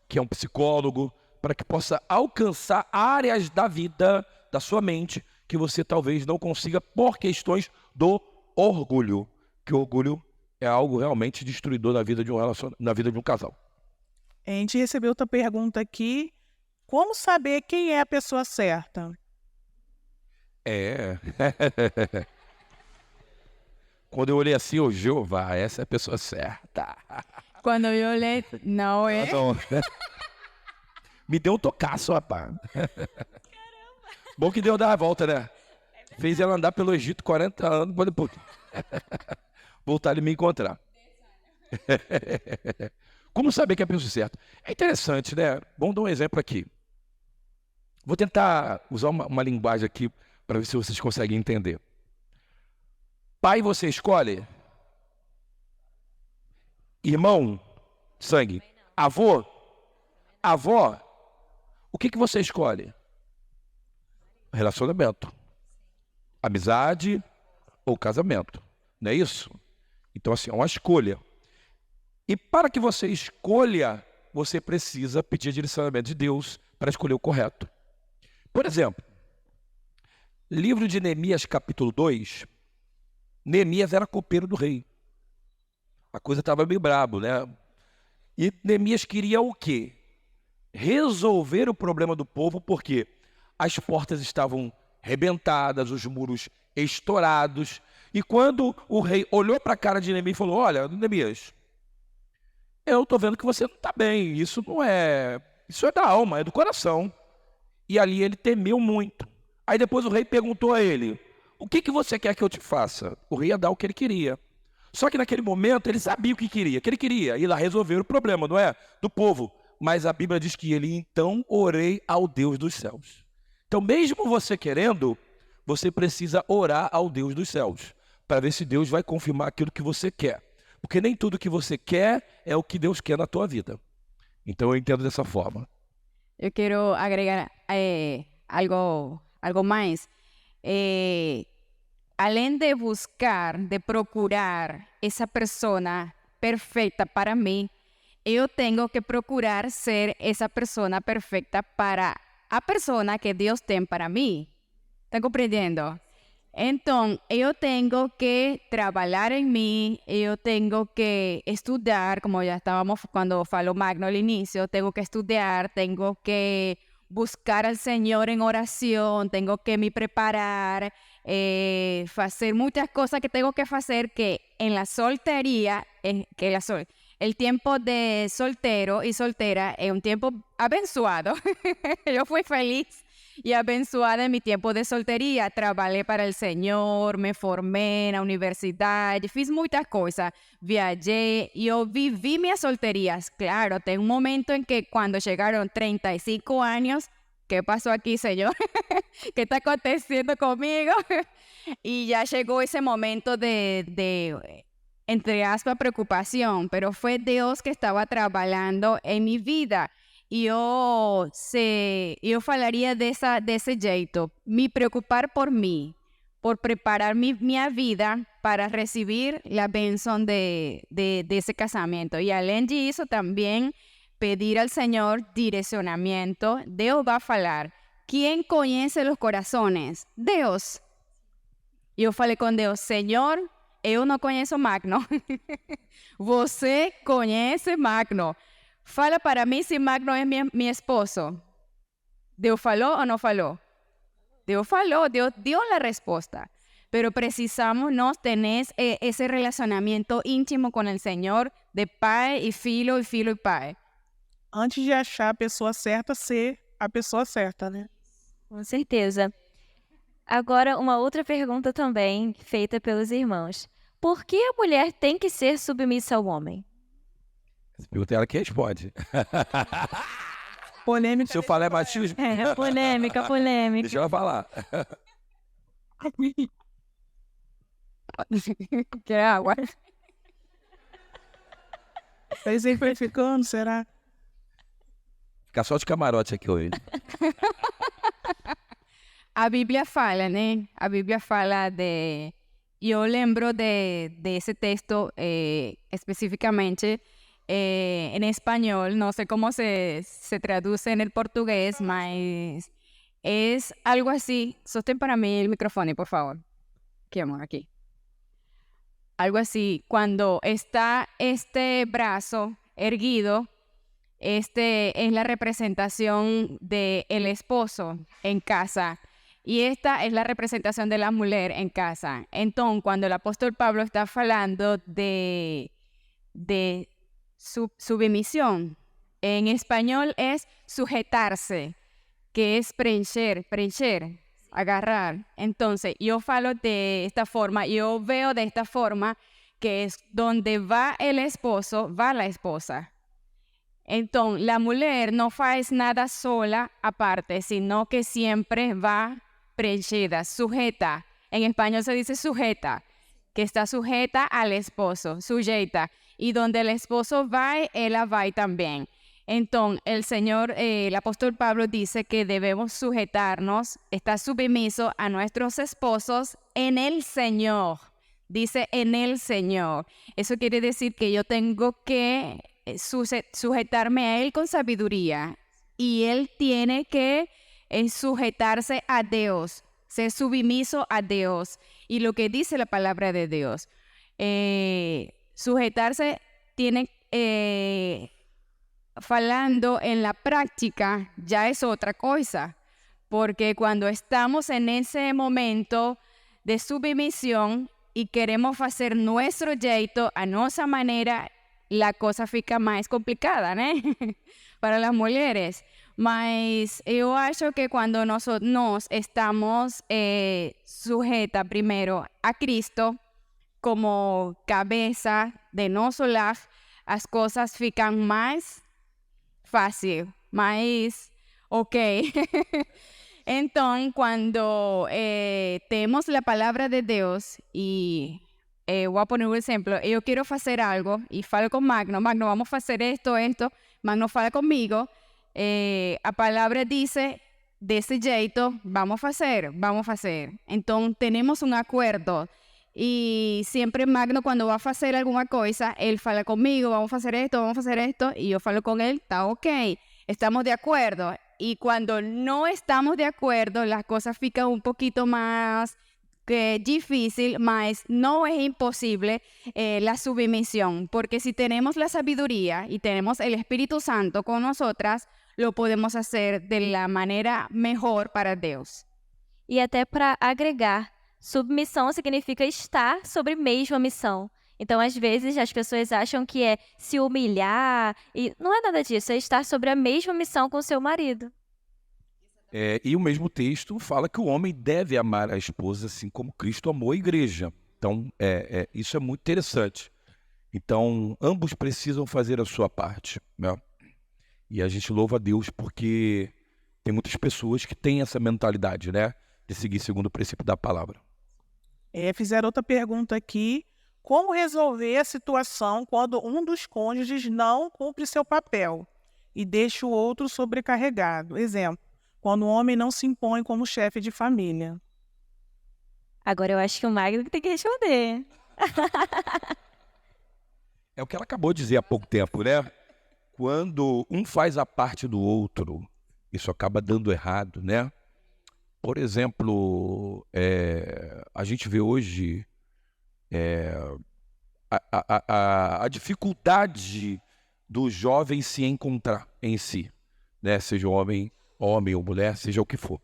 que é um psicólogo, para que possa alcançar áreas da vida, da sua mente, que você talvez não consiga por questões do orgulho. Que o orgulho é algo realmente destruidor na vida de um casal. A gente recebeu outra pergunta aqui. Como saber quem é a pessoa certa? Quando eu olhei assim, Jeová, essa é a pessoa certa. Quando eu olhei, não é? Não. Me deu um tocaço, rapaz. Bom que deu dar a volta, né? Fez ela andar pelo Egito 40 anos para depois voltar e me encontrar. Como saber que é a pessoa certa? É interessante, né? Vamos dar um exemplo aqui. Vou tentar usar uma linguagem aqui para ver se vocês conseguem entender. Pai, você escolhe? Irmão, sangue. Avô? Avó? O que você escolhe? Relacionamento. Amizade ou casamento. Não é isso? Então, assim, é uma escolha. E para que você escolha, você precisa pedir direcionamento de Deus, para escolher o correto. Por exemplo, livro de Neemias, capítulo 2, Neemias era copeiro do rei. A coisa estava meio brabo, né? E Neemias queria o quê? Resolver o problema do povo, porque as portas estavam rebentadas, os muros estourados. E quando o rei olhou para a cara de Neemias e falou: olha, Neemias, eu estou vendo que você não está bem, isso é da alma, é do coração. E ali ele temeu muito. Aí depois o rei perguntou a ele: o que você quer que eu te faça? O rei ia dar o que ele queria. Só que naquele momento ele sabia o que ele queria ir lá resolver o problema, não é? Do povo. Mas a Bíblia diz que ele, então, orei ao Deus dos céus. Então, mesmo você querendo, você precisa orar ao Deus dos céus, para ver se Deus vai confirmar aquilo que você quer. Porque nem tudo que você quer é o que Deus quer na tua vida. Então, eu entendo dessa forma. Eu quero agregar algo mais. Além de buscar, de procurar essa persona perfeita para mim, eu tenho que procurar ser essa persona perfeita para a persona que Deus tem para mim. ¿Están compreendendo? Então, eu tenho que trabalhar em mim, eu tenho que estudar, como já estávamos quando falou Magno al início, tenho que estudar, tenho que buscar al Senhor em oração, tenho que me preparar, fazer muitas coisas que tenho que fazer que en la soltería, el tiempo de soltero y soltera es un tiempo abençoado. Yo fui feliz y abençoada en mi tiempo de soltería. Trabajé para el Señor, me formé en la universidad, fiz muchas cosas, viajé, yo viví mis solterías. Claro, tengo un momento en que cuando llegaron 35 años, ¿qué pasó aquí, Señor? ¿Qué está aconteciendo conmigo? Y ya llegó ese momento de entre aspas, preocupación, pero fue Dios que estaba trabajando en mi vida. Y yo falaría desse jeito, me preocupar por mí, por preparar mi vida para recibir la bendición de ese casamiento. Y além disso, también pedir al Señor direccionamiento. Dios va a falar. ¿Quién conoce los corazones? Deus. Eu falei com Deus: Senhor, eu não conheço Magno. Você conhece Magno. Fala para mim se Magno é meu esposo. Deus falou ou não falou? Deus falou, Deus dio a resposta. Pero precisamos nós ter esse relacionamento íntimo com o Senhor, de pai e filho e pai. Antes de achar a pessoa certa, ser a pessoa certa, né? Com certeza. Agora, uma outra pergunta também, feita pelos irmãos. Por que a mulher tem que ser submissa ao homem? Essa pergunta é ela que responde. Polêmica. Se eu falar machismo... Polêmica. Deixa ela falar. Quer água? Tá exemplificando, será? Ficar só de camarote aqui hoje. A Bíblia fala, né? A Bíblia fala de... Eu lembro de esse texto especificamente em espanhol. Não sei como se traduz em português, mas é algo assim. Sostén para mim o microfone, por favor. Aqui, amor, aqui. Algo assim. Quando está este braço erguido, este es la representación del esposo en casa. Y esta es la representación de la mujer en casa. Entonces, cuando el apóstol Pablo está hablando de submisión, en español es sujetarse, que es preencher, agarrar. Entonces, yo falo de esta forma, yo veo de esta forma que es donde va el esposo, va la esposa. Entonces, la mujer no hace nada sola aparte, sino que siempre va preenchida, sujeta. En español se dice sujeta, que está sujeta al esposo, sujeta. Y donde el esposo va, ella va también. Entonces, el Señor, el apóstol Pablo dice que debemos sujetarnos, estar sumisos a nuestros esposos en el Señor. Dice en el Señor. Eso quiere decir que yo tengo que sujetarme a Él con sabiduría. y él tiene que sujetarse a Dios, ser sumiso a Dios. Y lo que dice la palabra de Dios, sujetarse tiene, falando en la práctica, ya es otra cosa. Porque cuando estamos en ese momento de sumisión y queremos hacer nuestro jeito a nuestra manera, la cosa fica mais complicada, né? Para las mujeres. Mas eu acho que quando nós estamos sujetas primero a Cristo como cabeza de nosso lar, as coisas ficam mais fácil, mais ok. Então, quando temos a palavra de Deus e voy a poner un ejemplo, yo quiero hacer algo y falo con Magno, vamos a hacer esto, Magno fala conmigo, a palabra dice, de ese jeito, vamos a hacer. Entonces, tenemos un acuerdo y siempre Magno cuando va a hacer alguna cosa, él fala conmigo, vamos a hacer esto, y yo falo con él, está ok, estamos de acuerdo. Y cuando no estamos de acuerdo, las cosas fican un poquito más que difícil, mas no es imposible la sumisión, porque si tenemos la sabiduría y tenemos el Espíritu Santo con nosotras, lo podemos hacer de la manera mejor para Deus. E até para agregar, submissão significa estar sobre a mesma missão. Então, às vezes, as pessoas acham que é se humilhar, e não é nada disso, é estar sobre a mesma missão com seu marido. E o mesmo texto fala que o homem deve amar a esposa assim como Cristo amou a igreja. Então, isso é muito interessante. Então, ambos precisam fazer a sua parte, né? E a gente louva a Deus porque tem muitas pessoas que têm essa mentalidade, né? De seguir segundo o princípio da palavra. Fizeram outra pergunta aqui. Como resolver a situação quando um dos cônjuges não cumpre seu papel e deixa o outro sobrecarregado? Exemplo, quando o homem não se impõe como chefe de família. Agora eu acho que o Magno tem que responder. É o que ela acabou de dizer há pouco tempo, né? Quando um faz a parte do outro, isso acaba dando errado, né? Por exemplo, a gente vê hoje a dificuldade do jovem se encontrar em si, né? Seja homem ou mulher, seja o que for.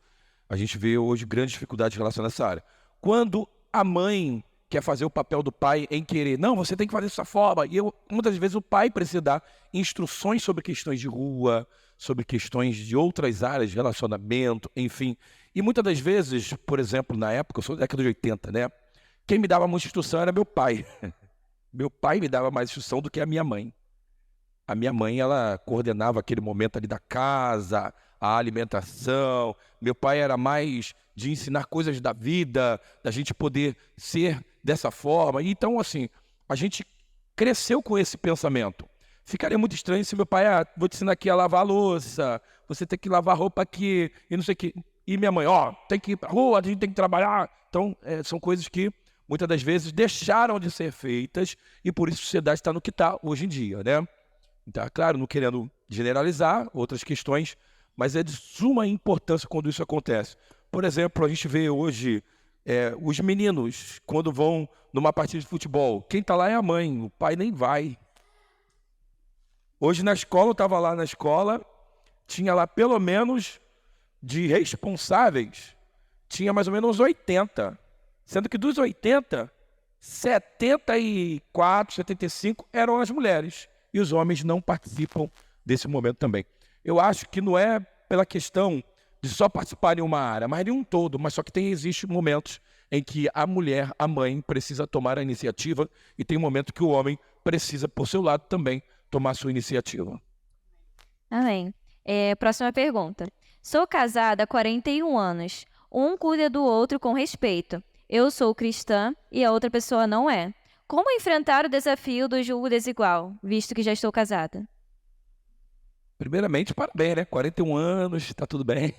A gente vê hoje grandes dificuldades relacionadas a essa área. Quando a mãe quer fazer o papel do pai em querer, não, você tem que fazer dessa forma. E muitas vezes o pai precisa dar instruções sobre questões de rua, sobre questões de outras áreas de relacionamento, enfim. E muitas das vezes, por exemplo, na época, eu sou da década de 80, né? Quem me dava muita instrução era meu pai. Meu pai me dava mais instrução do que a minha mãe. A minha mãe, ela coordenava aquele momento ali da casa, a alimentação. Meu pai era mais de ensinar coisas da vida, da gente poder ser dessa forma. Então, assim, a gente cresceu com esse pensamento. Ficaria muito estranho se meu pai, vou te ensinar aqui a lavar a louça, você tem que lavar a roupa aqui, e não sei o que. E minha mãe, tem que ir pra rua, a gente tem que trabalhar. Então, são coisas que muitas das vezes deixaram de ser feitas e por isso a sociedade está no que está hoje em dia, né? Então, claro, não querendo generalizar outras questões, mas é de suma importância quando isso acontece. Por exemplo, a gente vê hoje os meninos, quando vão numa partida de futebol, quem está lá é a mãe, o pai nem vai. Hoje na escola, eu estava lá na escola, tinha lá pelo menos de responsáveis, tinha mais ou menos 80. Sendo que dos 80, 74, 75 eram as mulheres. E os homens não participam desse momento também. Eu acho que não é pela questão de só participar em uma área, mas em um todo. Mas só que existem momentos em que a mulher, a mãe, precisa tomar a iniciativa e tem um momento que o homem precisa, por seu lado, também tomar a sua iniciativa. Amém. Próxima pergunta. Sou casada há 41 anos. Um cuida do outro com respeito. Eu sou cristã e a outra pessoa não é. Como enfrentar o desafio do julgo desigual, visto que já estou casada? Primeiramente, parabéns, né? 41 anos, tá tudo bem,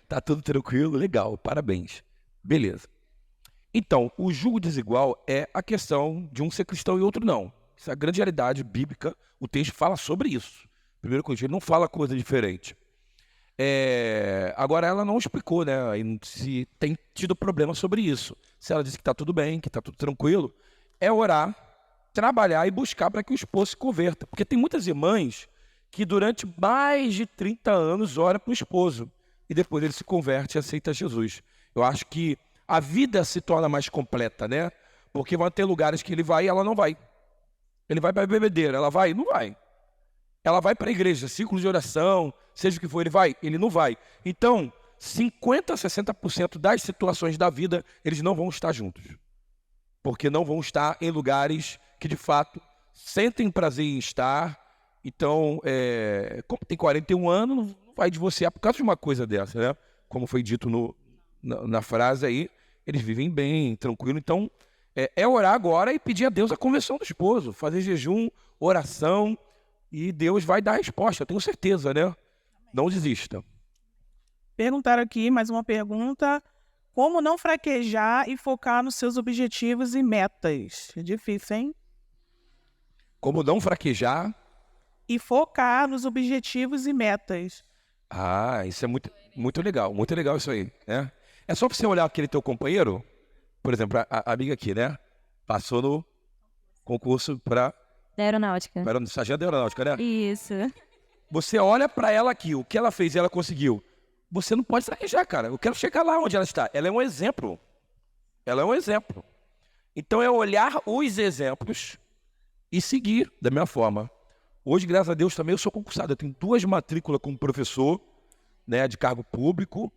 tá tudo tranquilo, legal, parabéns. Beleza. Então, o julgo desigual é a questão de um ser cristão e outro não. Isso é a grande realidade bíblica, o texto fala sobre isso. 1 Coríntios, ele não fala coisa diferente. Agora, ela não explicou, né, se tem tido problema sobre isso. Se ela disse que está tudo bem, que está tudo tranquilo, é orar, trabalhar e buscar para que o esposo se converta. Porque tem muitas irmãs que durante mais de 30 anos oram para o esposo e depois ele se converte e aceita Jesus. Eu acho que a vida se torna mais completa, né? Porque vão ter lugares que ele vai e ela não vai. Ele vai para a bebedeira, ela vai? Não vai. Ela vai para a igreja, círculo de oração, seja o que for, ele vai? Ele não vai. Então, 50% a 60% das situações da vida, eles não vão estar juntos. Porque não vão estar em lugares que, de fato, sentem prazer em estar. Então, como tem 41 anos, não vai divorciar por causa de uma coisa dessa, né? Como foi dito na frase aí, eles vivem bem, tranquilo. Então, orar agora e pedir a Deus a conversão do esposo, fazer jejum, oração, e Deus vai dar a resposta, eu tenho certeza, né? Não desista. Perguntaram aqui, mais uma pergunta. Como não fraquejar e focar nos seus objetivos e metas? É difícil, hein? Como não fraquejar? E focar nos objetivos e metas. Isso é muito legal isso aí, né? É só você olhar aquele teu companheiro, por exemplo, a amiga aqui, né? Passou no concurso para Da aeronáutica. sargento da aeronáutica, né? Isso. Você olha para ela aqui, o que ela fez e ela conseguiu. Você não pode fraquejar, cara. Eu quero chegar lá onde ela está. Ela é um exemplo. Ela é um exemplo. Então é olhar os exemplos e seguir da minha forma. Hoje, graças a Deus, também eu sou concursado. Eu tenho 2 matrículas como professor, né, de cargo público.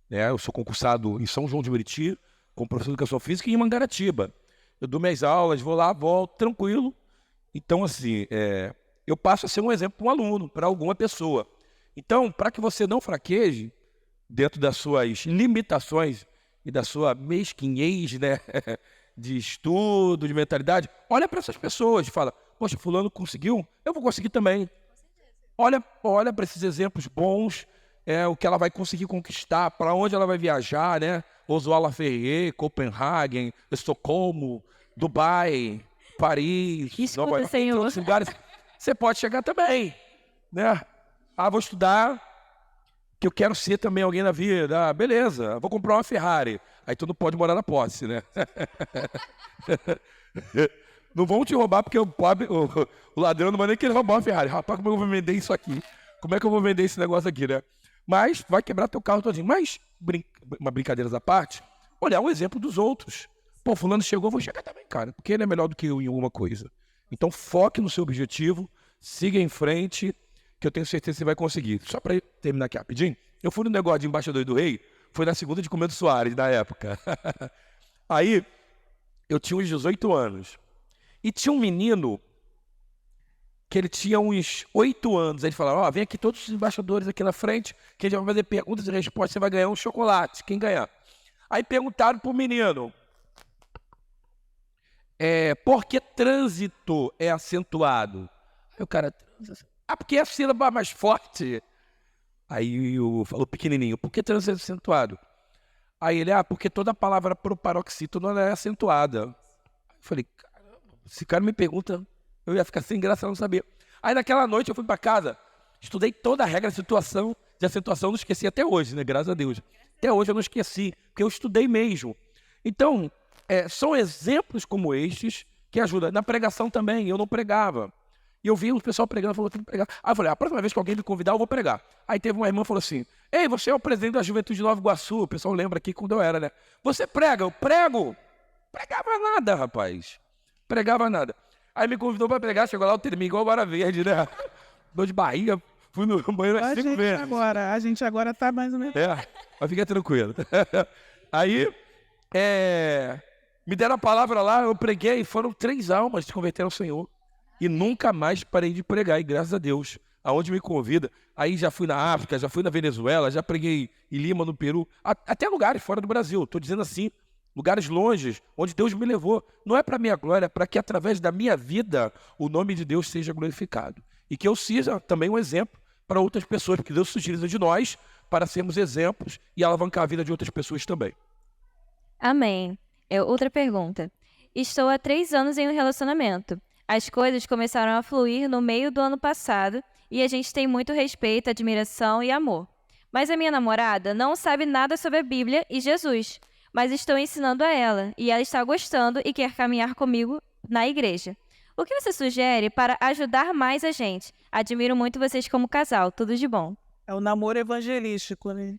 Né? Eu sou concursado em São João de Meriti, como professor de educação física, e em Mangaratiba. Eu dou minhas aulas, vou lá, volto, tranquilo. Então, assim, eu passo a ser um exemplo para um aluno, para alguma pessoa. Então, para que você não fraqueje dentro das suas limitações e da sua mesquinhez, né, de estudo, de mentalidade, olha para essas pessoas e fala, poxa, fulano conseguiu, eu vou conseguir também. Olha para esses exemplos bons, o que ela vai conseguir conquistar, para onde ela vai viajar, né? Oswald Ferrier, Copenhagen, Estocolmo, Dubai, Paris, Escuta, Nova York, Senhor. outros lugares. Você pode chegar também, né? Vou estudar, que eu quero ser também alguém na vida. Beleza, vou comprar uma Ferrari. Aí tu não pode morar na posse, né? Não vão te roubar porque o ladrão não vai nem querer roubar uma Ferrari. Rapaz, como é que eu vou vender isso aqui? Como é que eu vou vender esse negócio aqui, né? Mas vai quebrar teu carro todinho. Mas, uma brincadeira à parte, olhar o exemplo dos outros. Pô, fulano chegou, eu vou chegar também, cara. Porque ele é melhor do que eu em alguma coisa. Então, foque no seu objetivo, siga em frente, que eu tenho certeza que você vai conseguir. Só para terminar aqui rapidinho, eu fui no negócio de embaixador do rei, foi na segunda de Comendo Soares, na época. Aí, eu tinha uns 18 anos. E tinha um menino que ele tinha uns 8 anos. Aí ele falava, vem aqui todos os embaixadores aqui na frente, que a gente vai fazer perguntas e respostas, você vai ganhar um chocolate, quem ganhar. Aí perguntaram pro menino, por que trânsito é acentuado? Aí o cara, porque é a sílaba mais forte. Aí falou pequenininho, por que trânsito é acentuado? Aí ele, porque toda palavra pro paroxítono é acentuada. Eu falei, caramba, se o cara me pergunta, eu ia ficar sem graça, eu não sabia. Aí naquela noite eu fui para casa, estudei toda a regra de acentuação, não esqueci até hoje, né? Graças a Deus. Até hoje eu não esqueci, porque eu estudei mesmo. Então, são exemplos como estes que ajudam. Na pregação também, eu não pregava. E eu vi o pessoal pregando, falou, tem que pregar. Aí eu falei, a próxima vez que alguém me convidar, eu vou pregar. Aí teve uma irmã que falou assim, ei, você é o presidente da Juventude de Nova Iguaçu. O pessoal lembra aqui quando eu era, né? Você prega? Eu prego. Pregava nada, rapaz. Pregava nada. Aí me convidou para pregar, chegou lá, eu terminei igual o Vara Verde, né? Dor de barriga, fui no banheiro às 5 vezes. A gente agora tá mais ou menos... Mas fica tranquilo. Aí, me deram a palavra lá, eu preguei, foram 3 almas que se converteram ao Senhor. E nunca mais parei de pregar, e graças a Deus, aonde me convida. Aí já fui na África, já fui na Venezuela, já preguei em Lima, no Peru, até lugares fora do Brasil. Estou dizendo assim, lugares longes, onde Deus me levou. Não é para minha glória, é para que através da minha vida o nome de Deus seja glorificado. E que eu seja também um exemplo para outras pessoas, porque Deus se utiliza de nós para sermos exemplos e alavancar a vida de outras pessoas também. Amém. Outra pergunta. Estou há 3 anos em um relacionamento. As coisas começaram a fluir no meio do ano passado e a gente tem muito respeito, admiração e amor. Mas a minha namorada não sabe nada sobre a Bíblia e Jesus, mas estou ensinando a ela, e ela está gostando e quer caminhar comigo na igreja. O que você sugere para ajudar mais a gente? Admiro muito vocês como casal. Tudo de bom. É o namoro evangelístico, né?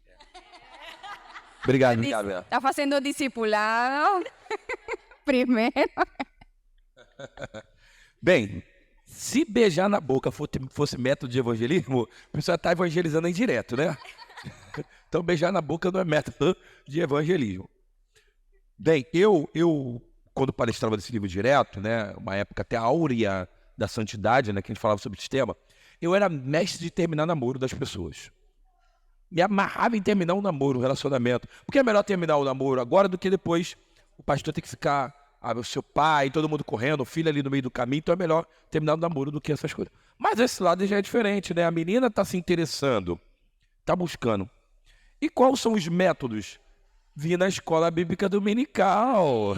Obrigado, Bela. Está fazendo discipulado primeiro. Bem, se beijar na boca fosse método de evangelismo, a pessoa está evangelizando indireto, né? Então, beijar na boca não é método de evangelismo. Bem, eu quando palestrava desse livro direto, né, uma época até áurea da santidade, né, que a gente falava sobre esse tema, eu era mestre de terminar namoro das pessoas. Me amarrava em terminar um namoro, um relacionamento. Porque é melhor terminar o namoro agora do que depois o pastor ter que ficar, o seu pai, todo mundo correndo, o filho ali no meio do caminho. Então é melhor terminar o namoro do que essas coisas. Mas esse lado já é diferente, né? A menina está se interessando, está buscando. E quais são os métodos? Vir na escola bíblica dominical.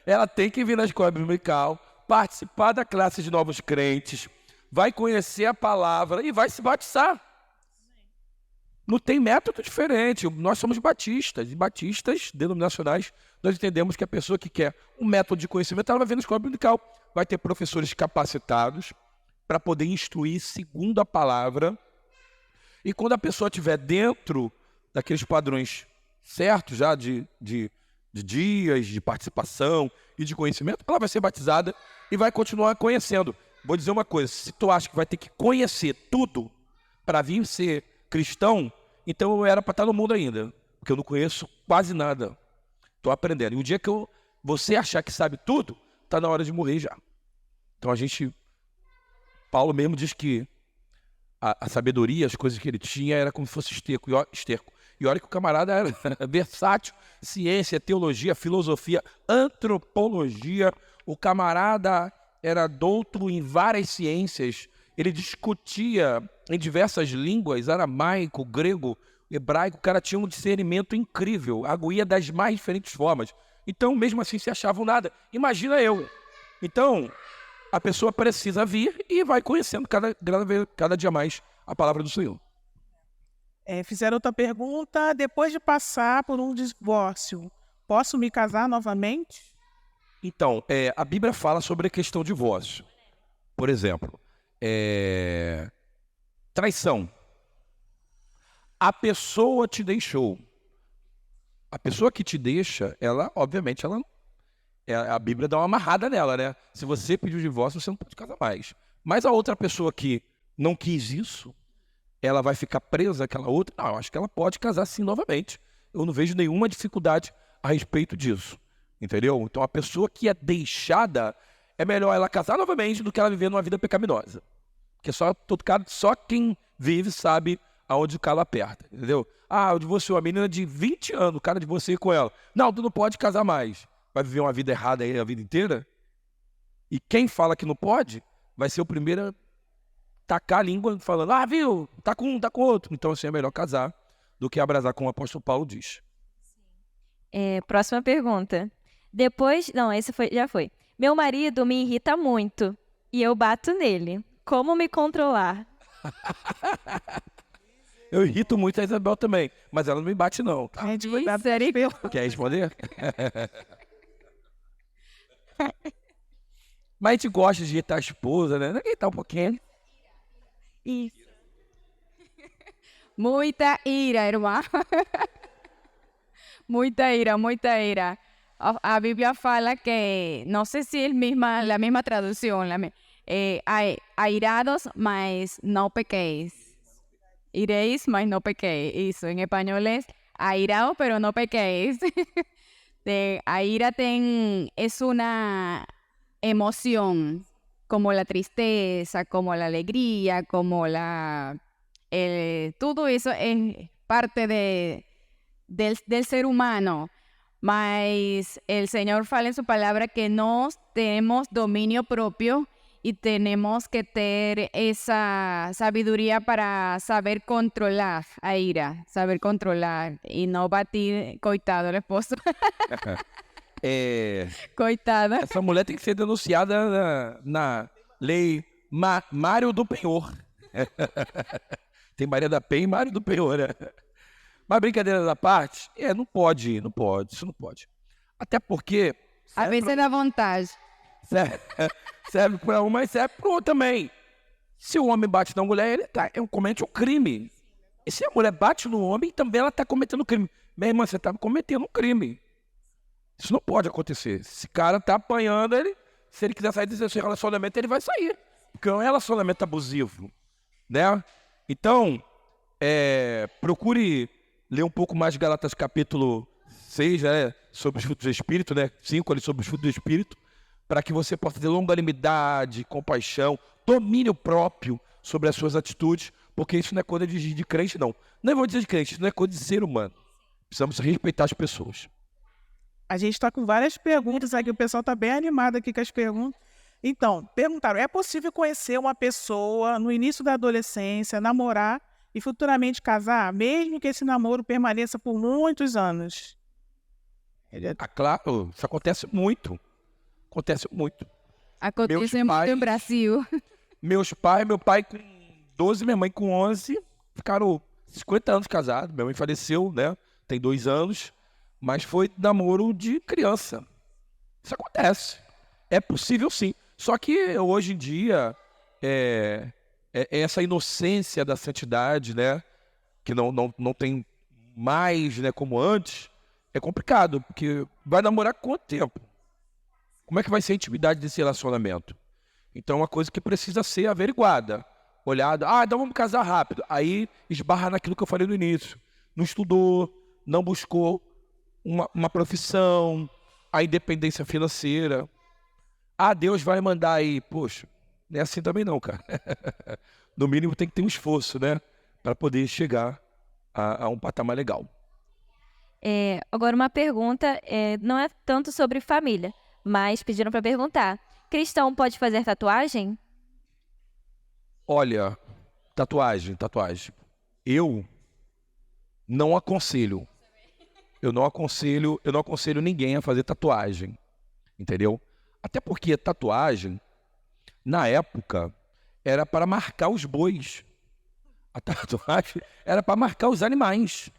Ela tem que vir na escola dominical, participar da classe de novos crentes, vai conhecer a palavra e vai se batizar. Não tem método diferente. Nós somos batistas, e batistas denominacionais, nós entendemos que a pessoa que quer um método de conhecimento, ela vai vir na escola dominical. Vai ter professores capacitados para poder instruir segundo a palavra. E quando a pessoa estiver dentro daqueles padrões certos já de dias, de participação e de conhecimento, ela vai ser batizada e vai continuar conhecendo. Vou dizer uma coisa, se tu acha que vai ter que conhecer tudo para vir ser cristão, então eu era para estar no mundo ainda, porque eu não conheço quase nada. Estou aprendendo. E o dia que você achar que sabe tudo, está na hora de morrer já. Então Paulo mesmo diz que a sabedoria, as coisas que ele tinha, era como se fosse esterco. E olha que o camarada era versátil, ciência, teologia, filosofia, antropologia. O camarada era douto em várias ciências. Ele discutia em diversas línguas, aramaico, grego, hebraico. O cara tinha um discernimento incrível, arguía das mais diferentes formas. Então, mesmo assim, se achavam nada. Imagina eu. Então, a pessoa precisa vir e vai conhecendo cada dia mais a palavra do Senhor. Fizeram outra pergunta. Depois de passar por um divórcio, posso me casar novamente? Então, a Bíblia fala sobre a questão de divórcio. Por exemplo, traição. A pessoa te deixou. A pessoa que te deixa, obviamente, a Bíblia dá uma amarrada nela, né? Se você pediu divórcio, você não pode casar mais. Mas a outra pessoa que não quis isso, ela vai ficar presa àquela outra? Não, eu acho que ela pode casar sim novamente. Eu não vejo nenhuma dificuldade a respeito disso. Entendeu? Então a pessoa que é deixada, é melhor ela casar novamente do que ela viver numa vida pecaminosa. Porque só quem vive sabe aonde o calo aperta. Entendeu? Eu divorciou a menina de 20 anos, o cara divorciou com ela. Não, tu não pode casar mais. Vai viver uma vida errada aí a vida inteira? E quem fala que não pode, vai ser o primeiro a tacar a língua falando, viu, tá com outro. Então, assim, é melhor casar do que abrasar, como o apóstolo Paulo diz. Próxima pergunta. Já foi. Meu marido me irrita muito e eu bato nele. Como me controlar? Eu irrito muito a Isabel também, mas ela não me bate não. Tá? Quer responder? Mas a gente gosta de irritar a esposa, né? Irritar um pouquinho. Isso. Muita ira, irmã. Muita ira, muita ira. A Bíblia fala que, não sei se é a mesma tradução, airados, mas não pequéis. Iréis, mas no pequéis. Isso, en español es airados, pero no pequéis. A ira es una emoción, como la tristeza, como la alegría, como todo eso es parte del ser humano. Mas el Señor fala en su palabra que no tenemos dominio propio y tenemos que tener esa sabiduría para saber controlar a ira, saber controlar y no batir, coitado el esposo. Coitada. Essa mulher tem que ser denunciada na lei Mário do Penhor. Tem Maria da Penha e Mário do Penhor, né? Mas brincadeira da parte, não pode, isso não pode. Até porque A vezes dá vontade. serve, serve para um, mas serve para o outro também. Se o homem bate na mulher, ele comete um crime. E se a mulher bate no homem, também ela está cometendo crime. Minha irmã, você está cometendo um crime. Isso não pode acontecer. Esse cara está apanhando ele. Se ele quiser sair desse relacionamento, ele vai sair. Porque é um relacionamento abusivo, né? Então, procure ler um pouco mais de Gálatas capítulo 6, né? Sobre os frutos do Espírito, né? 5 ali sobre os frutos do Espírito, para que você possa ter longanimidade, compaixão, domínio próprio sobre as suas atitudes, porque isso não é coisa de crente, não. Não vou dizer de crente, isso não é coisa de ser humano. Precisamos respeitar as pessoas. A gente está com várias perguntas aqui, o pessoal está bem animado aqui com as perguntas. Então, perguntaram, é possível conhecer uma pessoa no início da adolescência, namorar e futuramente casar, mesmo que esse namoro permaneça por muitos anos? Claro, isso acontece muito. Acontece muito. Acontece muito no Brasil. Meu pai com 12, minha mãe com 11, ficaram 50 anos casados. Minha mãe faleceu, né? Tem 2 anos, mas foi namoro de criança. Isso acontece. É possível sim. Só que hoje em dia, essa inocência da santidade, né? Que não tem mais, né, como antes, é complicado, porque vai namorar quanto tempo? Como é que vai ser a intimidade desse relacionamento? Então é uma coisa que precisa ser averiguada, olhada. Então vamos casar rápido. Aí esbarra naquilo que eu falei no início. Não estudou, não buscou uma profissão, a independência financeira. Deus vai mandar aí. Poxa, não é assim também não, cara. No mínimo tem que ter um esforço, né? Para poder chegar a um patamar legal. Agora uma pergunta, não é tanto sobre família, mas pediram para perguntar. Cristão pode fazer tatuagem? Olha, tatuagem. Eu não aconselho. Eu não aconselho ninguém a fazer tatuagem. Entendeu? Até porque tatuagem, na época, era para marcar os bois. A tatuagem era para marcar os animais.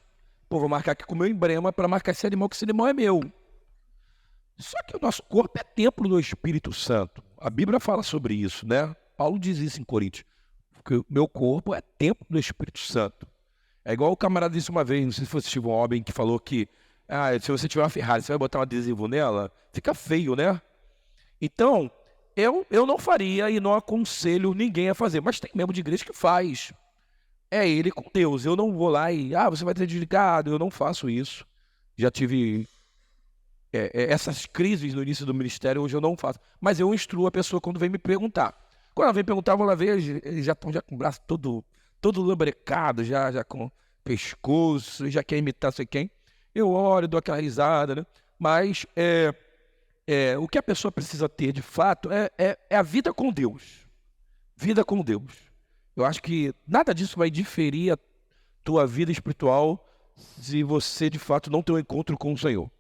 Pô, vou marcar aqui com o meu emblema para marcar esse animal, que esse animal é meu. Só que o nosso corpo é templo do Espírito Santo. A Bíblia fala sobre isso, né? Paulo diz isso em Coríntios. Que o meu corpo é templo do Espírito Santo. É igual o camarada disse uma vez, não sei se foi o Steve Robin, que falou que se você tiver uma Ferrari, você vai botar um adesivo nela, fica feio, né? Então, eu não faria e não aconselho ninguém a fazer. Mas tem membro de igreja que faz. É ele com Deus. Eu não vou lá e, você vai ter desligado. Eu não faço isso. Já tive essas crises no início do ministério, hoje eu não faço. Mas eu instruo a pessoa quando vem me perguntar. Quando ela vem perguntar, eu vou lá ver, eles já estão com o braço todo lambrecado, já com pescoço, já quer imitar sei quem. Eu olho, dou aquela risada, né? Mas o que a pessoa precisa ter, de fato, é a vida com Deus. Vida com Deus. Eu acho que nada disso vai diferir a tua vida espiritual se você, de fato, não ter um encontro com o Senhor.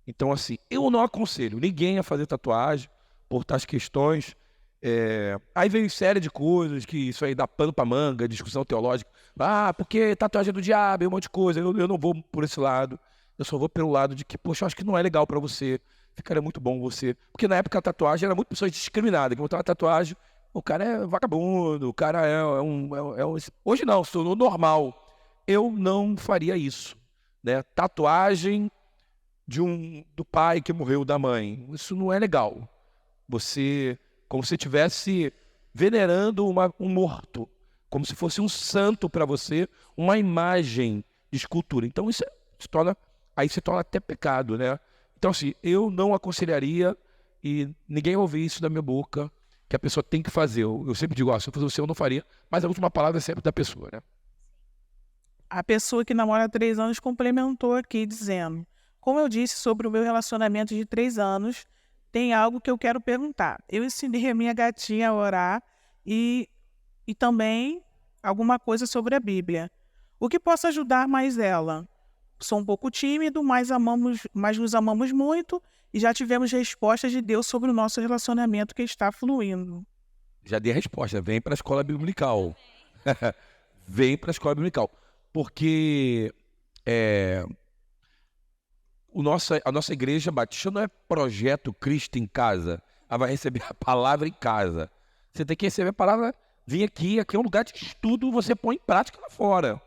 Então, assim, eu não aconselho ninguém a fazer tatuagem por tais questões. Aí vem série de coisas que isso aí dá pano pra manga, discussão teológica. Porque tatuagem é do diabo, um monte de coisa. Eu não vou por esse lado. Eu só vou pelo lado de que, poxa, eu acho que não é legal pra você. Ficaria muito bom você. Porque na época a tatuagem era muito pessoa discriminada. Que botava tatuagem, o cara é vagabundo, o cara é um. Hoje não, sou no normal. Eu não faria isso, né? Tatuagem do pai que morreu, da mãe. Isso não é legal. Você, como se estivesse venerando um morto, como se fosse um santo para você, uma imagem de escultura. Então isso se torna até pecado, né? Então assim, eu não aconselharia e ninguém ouvir isso da minha boca, que a pessoa tem que fazer. Eu sempre digo, se eu fosse você, eu não faria, mas a última palavra é sempre da pessoa, né? A pessoa que namora há 3 anos complementou aqui dizendo, como eu disse sobre o meu relacionamento de 3 anos, tem algo que eu quero perguntar. Eu ensinei a minha gatinha a orar e também alguma coisa sobre a Bíblia. O que posso ajudar mais ela? Sou um pouco tímido, mas nos amamos muito e já tivemos respostas de Deus sobre o nosso relacionamento que está fluindo. Já dei a resposta, vem para a escola biblical. vem para a escola dominical. Porque a nossa igreja batista não é projeto Cristo em casa. Ela vai receber a palavra em casa. Você tem que receber a palavra, vir aqui é um lugar de estudo, você põe em prática lá fora.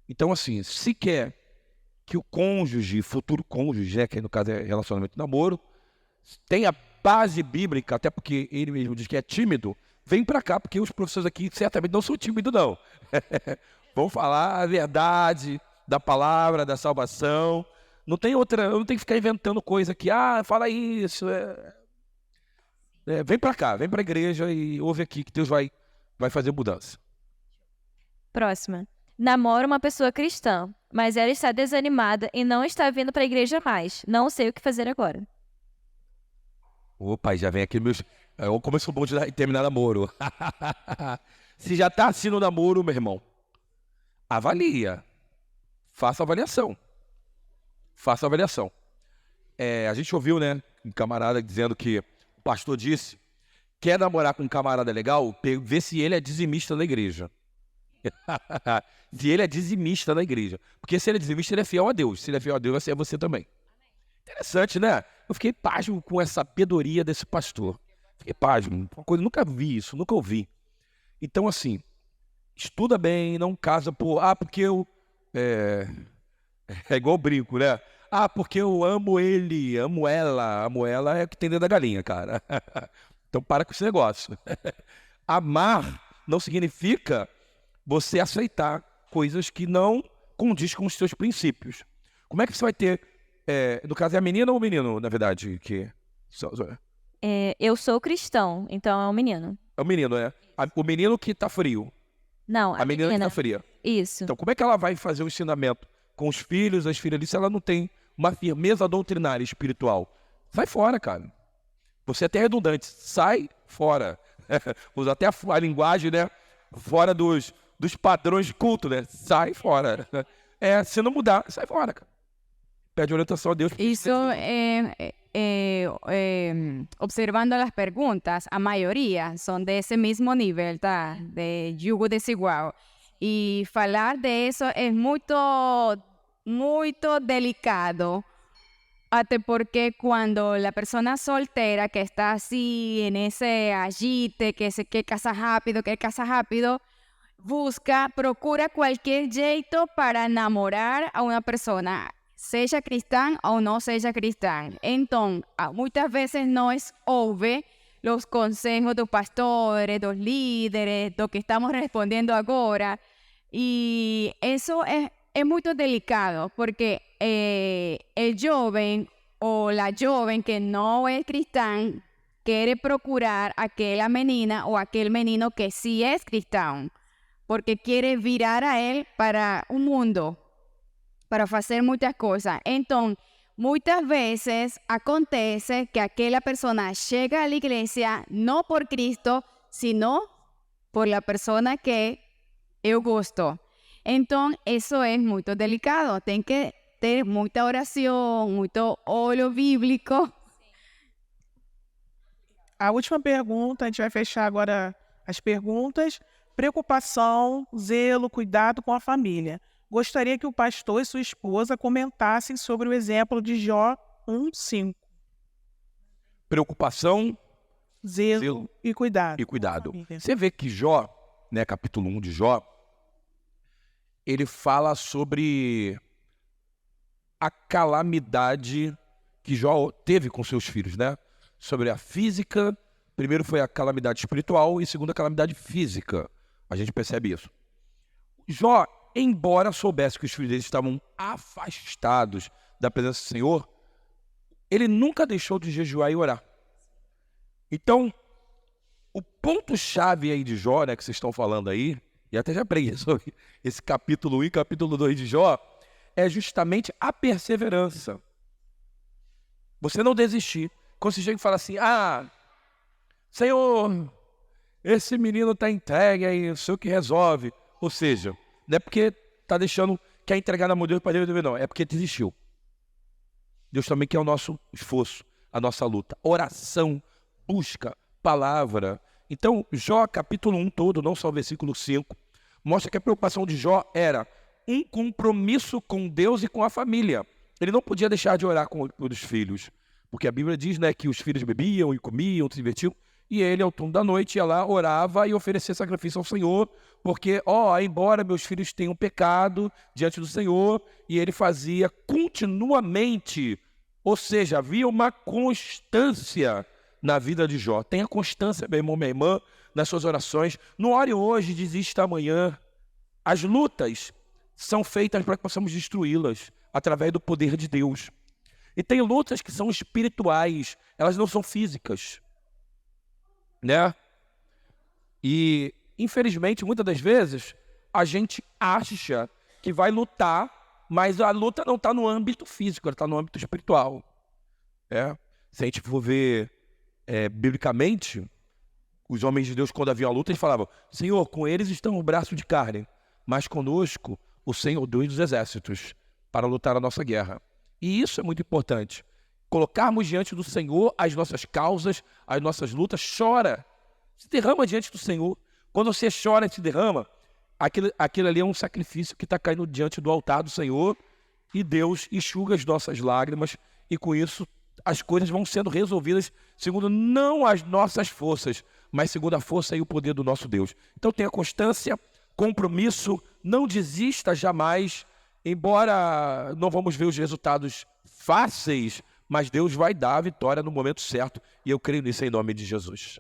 Então, assim, se quer que o cônjuge, futuro cônjuge, que no caso é relacionamento de namoro, tenha base bíblica, até porque ele mesmo diz que é tímido, vem para cá, porque os professores aqui certamente não são tímidos, não. Vão falar a verdade da palavra, da salvação. Não tem outra, não tem que ficar inventando coisa aqui. Fala isso. Vem para cá, vem para a igreja e ouve aqui que Deus vai fazer mudança. Próxima. Namoro uma pessoa cristã, mas ela está desanimada e não está vindo para a igreja mais. Não sei o que fazer agora. Opa, já vem aqui meus... Como eu sou bom de terminar namoro. Se já está assim no namoro, meu irmão, avalia. Faça avaliação. A gente ouviu, né, um camarada dizendo que o pastor disse, quer namorar com um camarada legal, vê se ele é dizimista da igreja. Se ele é dizimista da igreja. Porque se ele é dizimista, ele é fiel a Deus. Se ele é fiel a Deus, vai ser você também. Interessante, né? Eu fiquei pasmo com essa sabedoria desse pastor. Fiquei pasmo. Uma coisa, nunca vi isso, nunca ouvi. Então, assim, estuda bem, não casa porque eu... É igual brinco, né? Porque eu amo ele, amo ela é o que tem dentro da galinha, cara. Então para com esse negócio. Amar não significa você aceitar coisas que não condiz com os seus princípios. Como é que você vai ter... no caso, é a menina ou o menino, na verdade? Eu sou cristão, então é um menino. É o menino, né? O menino que tá frio. Não, a menina que tá fria. Isso. Então, como é que ela vai fazer o ensinamento com os filhos, as filhas ali, se ela não tem uma firmeza doutrinária espiritual? Sai fora, cara. Você é até redundante. Sai fora. Usa até a linguagem, né? Fora dos padrões de culto, né? Sai fora. Se não mudar, sai fora, cara. Pede orientação a Deus. Isso, observando las preguntas, a maioria são desse mesmo nível, tá? De jugo desigual. E falar de isso é muito delicado, até porque cuando la persona soltera que está así en ese agite, que casa rápido, procura cualquier jeito para enamorar a una persona, seja cristã ou não seja cristã. Então, muitas vezes nós ouve os consejos dos pastores, dos líderes, do que estamos respondendo agora. E isso é muito delicado, porque el joven o la joven que não é cristã quer procurar aquela menina ou aquele menino que sí es cristão, porque quer virar a ele para o mundo, para fazer muitas coisas. Então, muitas vezes acontece que aquela persona chega à igreja não por Cristo, sino por la persona que eu gosto. Então, isso é muito delicado. Tem que ter muita oração, muito olho bíblico. A última pergunta, a gente vai fechar agora as perguntas. Preocupação, zelo, cuidado com a família. Gostaria que o pastor e sua esposa comentassem sobre o exemplo de Jó 1:5. Preocupação, zelo e cuidado. Você vê que Jó, né, capítulo 1 de Jó, ele fala sobre a calamidade que Jó teve com seus filhos, né? Sobre a física, primeiro foi a calamidade espiritual e segundo a calamidade física. A gente percebe isso. Jó, embora soubesse que os filhos dele estavam afastados da presença do Senhor, ele nunca deixou de jejuar e orar. Então, o ponto-chave aí de Jó, né, que vocês estão falando aí, e até já preguei sobre esse capítulo 1 e capítulo 2 de Jó, é justamente a perseverança. Você não desistir. Quando você chega e fala assim, Senhor, esse menino está entregue aí, o Senhor que resolve. Ou seja, não é porque está deixando, quer entregar na mão de Deus para Deus, não. É porque desistiu. Deus também quer o nosso esforço, a nossa luta. Oração, busca, palavra. Então, Jó capítulo 1 todo, não só o versículo 5, mostra que a preocupação de Jó era um compromisso com Deus e com a família. Ele não podia deixar de orar pelos filhos, porque a Bíblia diz, né, que os filhos bebiam e comiam, se divertiam, e ele, ao turno da noite, ia lá, orava e oferecia sacrifício ao Senhor, porque, embora meus filhos tenham pecado diante do Senhor, e ele fazia continuamente, ou seja, havia uma constância na vida de Jó. Tenha constância, meu irmão, minha irmã, nas suas orações. Não ore hoje, desista amanhã. As lutas são feitas para que possamos destruí-las através do poder de Deus. E tem lutas que são espirituais, elas não são físicas, né? E, infelizmente, muitas das vezes, a gente acha que vai lutar, mas a luta não está no âmbito físico, ela está no âmbito espiritual. Se a gente for ver biblicamente, os homens de Deus, quando haviam a luta, eles falavam: Senhor, com eles estão o braço de carne, mas conosco o Senhor Deus dos exércitos, para lutar a nossa guerra. E isso é muito importante. Colocarmos diante do Senhor as nossas causas, as nossas lutas. Chora, se derrama diante do Senhor. Quando você chora e se derrama, aquilo ali é um sacrifício que está caindo diante do altar do Senhor, e Deus enxuga as nossas lágrimas, e com isso as coisas vão sendo resolvidas segundo não as nossas forças, mas segundo a força e o poder do nosso Deus. Então tenha constância, compromisso, não desista jamais, embora não vamos ver os resultados fáceis, mas Deus vai dar a vitória no momento certo, e eu creio nisso em nome de Jesus.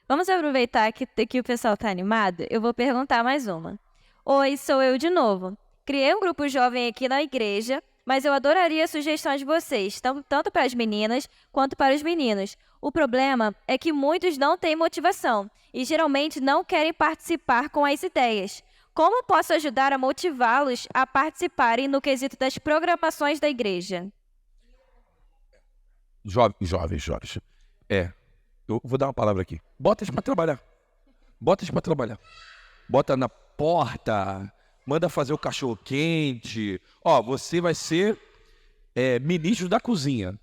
Vamos aproveitar que o pessoal está animado? Eu vou perguntar mais uma. Oi, sou eu de novo. Criei um grupo jovem aqui na igreja, mas eu adoraria sugestões de vocês, tanto para as meninas quanto para os meninos. O problema é que muitos não têm motivação e geralmente não querem participar com as ideias. Como posso ajudar a motivá-los a participarem no quesito das programações da igreja? Jovens. Eu vou dar uma palavra aqui. Bota eles para trabalhar. Bota na porta, manda fazer o cachorro quente. Você vai ser ministro da cozinha.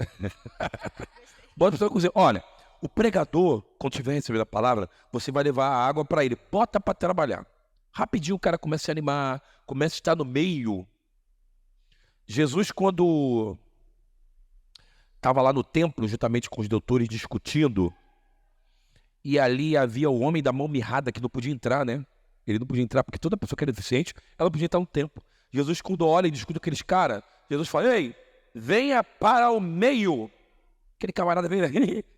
Bota para cozinha. Olha, o pregador, quando tiver recebendo a palavra, você vai levar a água para ele. Bota para trabalhar. Rapidinho o cara começa a se animar, começa a estar no meio. Jesus, quando estava lá no templo, juntamente com os doutores, discutindo, e ali havia o homem da mão mirrada que não podia entrar, né? Ele não podia entrar porque toda pessoa que era deficiente, ela podia entrar no templo. Jesus, quando olha e discute com aqueles caras, Jesus fala: ei, venha para o meio. Aquele camarada veio,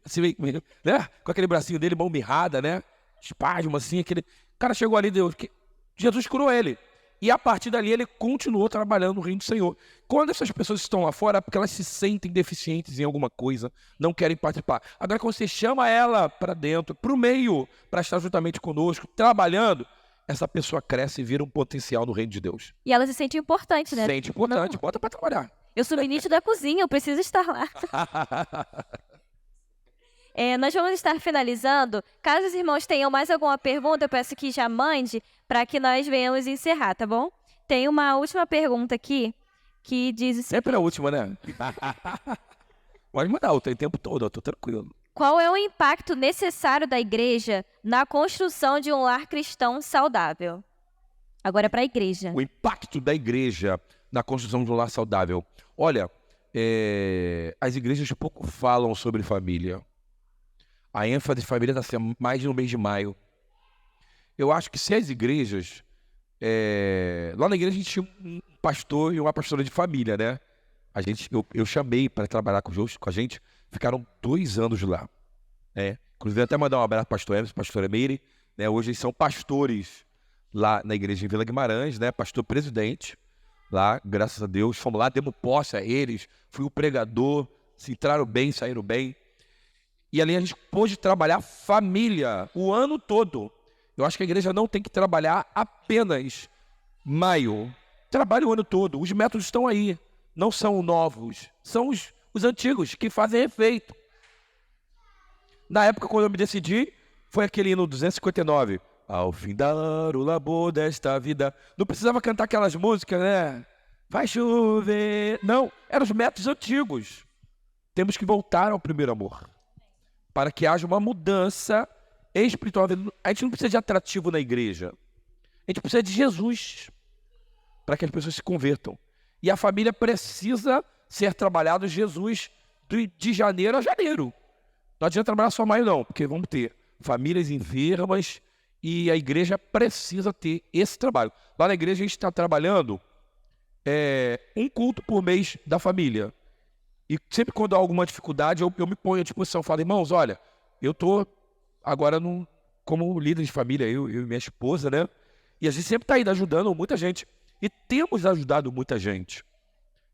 assim, né? Com aquele bracinho dele, mão mirrada, né? Espasmo, assim, aquele... O cara chegou ali, Jesus curou ele. E a partir dali ele continuou trabalhando no reino do Senhor. Quando essas pessoas estão lá fora, é porque elas se sentem deficientes em alguma coisa, não querem participar. Agora, quando você chama ela para dentro, para o meio, para estar juntamente conosco, trabalhando, essa pessoa cresce e vira um potencial no reino de Deus. E ela se sente importante, né? Sente importante, Não. bota para trabalhar. Eu sou ministro da cozinha, eu preciso estar lá. Nós vamos estar finalizando. Caso os irmãos tenham mais alguma pergunta, eu peço que já mande para que nós venhamos encerrar, tá bom? Tem uma última pergunta aqui que diz o seguinte: Sempre a última, né? Pode mandar, eu tenho tempo todo, eu tô tranquilo. qual é o impacto necessário da igreja na construção de um lar cristão saudável? Agora é para a igreja. O impacto da igreja na construção de um lar saudável. Olha, as igrejas pouco falam sobre família. A ênfase de família está sendo mais no mês de maio. Eu acho que se as igrejas... lá na igreja a gente tinha um pastor e uma pastora de família, né? Eu chamei para trabalhar com a gente, ficaram 2 anos lá. Inclusive até mandar um abraço para o pastor Emerson, pastora Meire, né? Hoje eles são pastores lá na igreja em Vila Guimarães, né? Pastor presidente lá, graças a Deus. Fomos lá, demos posse a eles, fui o pregador, se entraram bem, saíram bem. E ali a gente pôde trabalhar família o ano todo. Eu acho que a igreja não tem que trabalhar apenas maio. Trabalha o ano todo. Os métodos estão aí. Não são novos. São os antigos que fazem efeito. Na época, quando eu me decidi, foi aquele hino 259. Ao findar o labor desta vida. Não precisava cantar aquelas músicas, né? Vai chover. Não, eram os métodos antigos. Temos que voltar ao primeiro amor, para que haja uma mudança espiritual. A gente não precisa de atrativo na igreja. A gente precisa de Jesus para que as pessoas se convertam. E a família precisa ser trabalhada Jesus de janeiro a janeiro. Não adianta trabalhar só maio não, porque vamos ter famílias enfermas e a igreja precisa ter esse trabalho. Lá na igreja a gente está trabalhando um culto por mês da família. E sempre quando há alguma dificuldade, eu me ponho à disposição. Falo, irmãos, olha, eu estou agora como líder de família, eu e minha esposa, né? E a gente sempre está indo ajudando muita gente. E temos ajudado muita gente.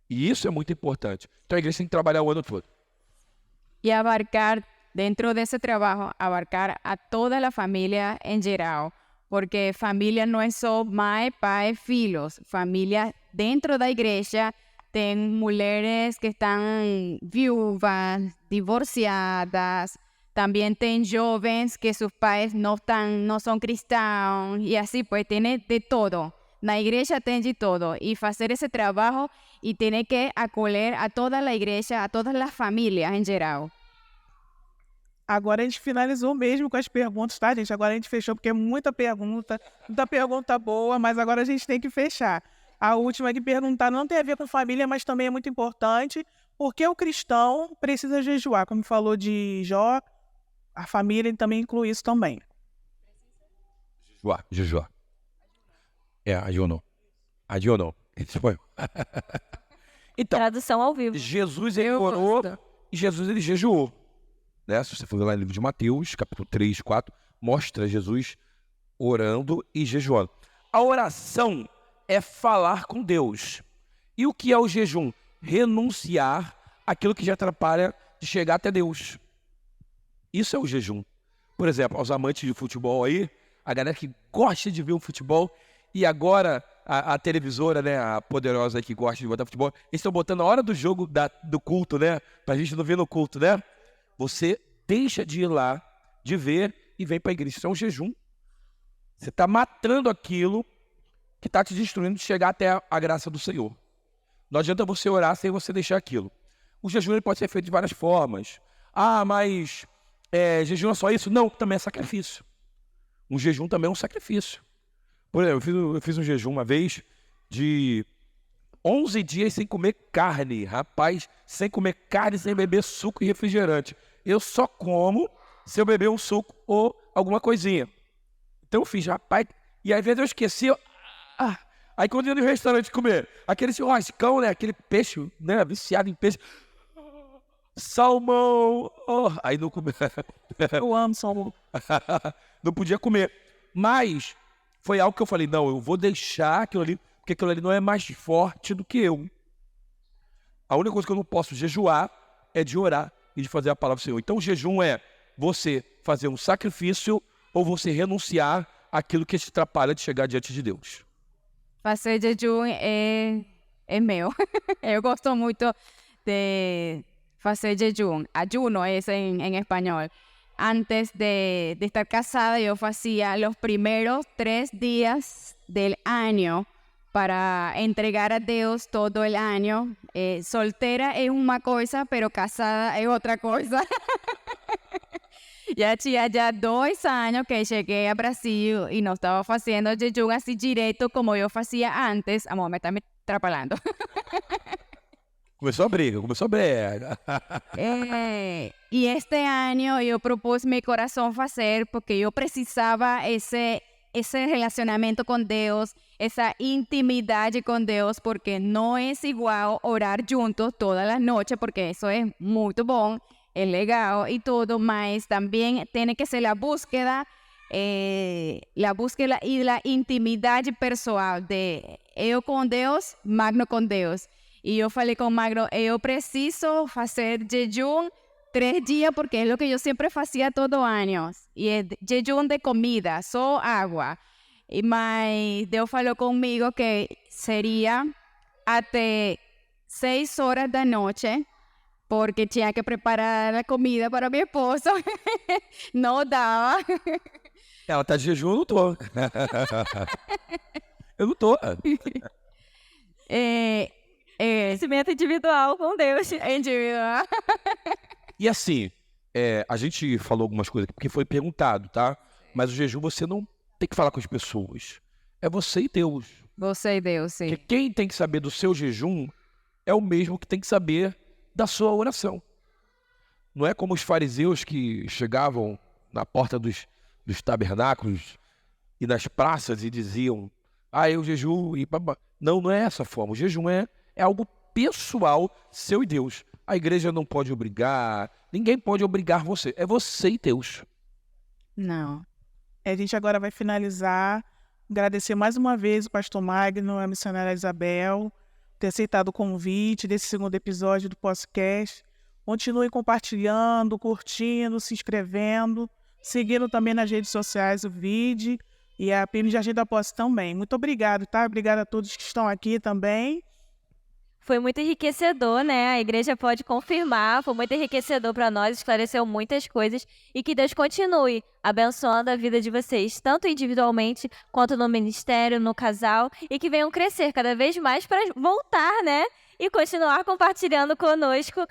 E isso é muito importante. Então a igreja tem que trabalhar o ano todo. Y abarcar, dentro de ese trabajo, abarcar a toda la familia en geral. Porque familia no es só mãe, pai, filhos. Familia dentro da igreja tem mulheres que están viúvas, divorciadas. También tem jovens que sus pais no son cristãos. Y así pues tiene de todo. Na igreja tem de todo. Y hacer ese trabajo y tiene que acolher a toda la igreja, a todas las familias en geral. Agora a gente finalizou mesmo com as perguntas, tá, gente? Agora a gente fechou, porque é muita pergunta boa, mas agora a gente tem que fechar. A última que perguntar não tem a ver com família, mas também é muito importante, porque o cristão precisa jejuar. Como falou de Jó, a família também inclui isso também. Jejuar. Ayuno. Esse foi. Então, Tradução ao vivo. Jesus ele orou e Jesus ele jejuou. Né? Se você for lá no livro de Mateus, capítulo 3, 4, mostra Jesus orando e jejuando. A oração é falar com Deus. E o que é o jejum? Renunciar àquilo que já atrapalha de chegar até Deus. Isso é o jejum. Por exemplo, aos amantes de futebol aí, a galera que gosta de ver o futebol, e agora a televisora, né, a poderosa aí que gosta de botar futebol, eles estão botando a hora do jogo do culto, né? Pra gente não ver no culto, né? Você deixa de ir lá, de ver, e vem para a igreja. Isso é um jejum. Você está matando aquilo que está te destruindo de chegar até a graça do Senhor. Não adianta você orar sem você deixar aquilo. O jejum ele pode ser feito de várias formas. Mas jejum é só isso? Não, também é sacrifício. Um jejum também é um sacrifício. Por exemplo, eu fiz um jejum uma vez de 11 dias sem comer carne, rapaz, sem comer carne, sem beber suco e refrigerante. Eu só como se eu beber um suco ou alguma coisinha. Então eu fiz, rapaz, e às vezes eu esqueci. Aí quando eu ia no restaurante comer, aquele churrascão, né, aquele peixe, né, viciado em peixe, salmão, aí não comia. Eu amo salmão. Não podia comer. Mas foi algo que eu falei, não, eu vou deixar aquilo ali, porque aquilo ali não é mais forte do que eu. A única coisa que eu não posso jejuar é de orar e de fazer a palavra do Senhor. Então o jejum é você fazer um sacrifício ou você renunciar àquilo que te atrapalha de chegar diante de Deus. Fazer jejum é meu. Eu gosto muito de fazer jejum. Ayuno es en español. Antes de estar casada, yo hacía los primeros 3 días del año para entregar a Dios todo el año. Soltera es una cosa, pero casada es otra cosa. Ya hacía ya 2 años que llegué a Brasil y no estaba haciendo jejum así directo como yo hacía antes. Amor, me está me atrapalhando. Começou a briga. Y este año yo propuse mi corazón hacer porque yo precisaba ese relacionamiento con Dios, esa intimidad con Dios, porque no es igual orar juntos todas las noches, porque eso es muy bom, es legal y todo, mas también tiene que ser la búsqueda y la intimidad personal de eu con Dios, Magno con Dios. Y yo falei con Magno, yo preciso hacer jejum 3 días porque es lo que yo siempre hacía todo años. Y es jejum de comida, só agua. Mas Deus falou comigo que sería até 6 horas da noche porque tinha que preparar a comida para mi esposo. Não dava. Ela tá de jejum, eu não tô. Eu não tô. Crescimento individual com Deus. Individual. E assim, a gente falou algumas coisas aqui porque foi perguntado, tá? Mas o jejum você não tem que falar com as pessoas. é você e Deus. Você e Deus, sim. Porque quem tem que saber do seu jejum é o mesmo que tem que saber da sua oração. Não é como os fariseus que chegavam na porta dos tabernáculos e nas praças e diziam, eu jejuo e babá. Não, não é essa a forma. O jejum é algo pessoal, seu e Deus. A igreja não pode obrigar, ninguém pode obrigar você. É você e Deus. Não. A gente agora vai finalizar, agradecer mais uma vez o pastor Magno, a missionária Isabel, ter aceitado o convite desse segundo episódio do podcast. Continue compartilhando, curtindo, se inscrevendo, seguindo também nas redes sociais o vídeo e a PM de Agenda Pós também. Muito obrigado, tá? Obrigado a todos que estão aqui também. Foi muito enriquecedor, né? A igreja pode confirmar, foi muito enriquecedor para nós, esclareceu muitas coisas e que Deus continue abençoando a vida de vocês, tanto individualmente quanto no ministério, no casal, e que venham crescer cada vez mais para voltar, né? E continuar compartilhando conosco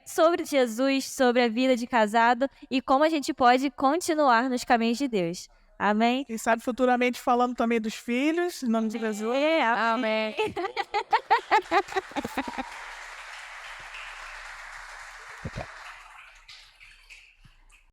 sobre Jesus, sobre a vida de casado e como a gente pode continuar nos caminhos de Deus. Amém? Quem sabe futuramente falando também dos filhos, em nome de Jesus. Amém.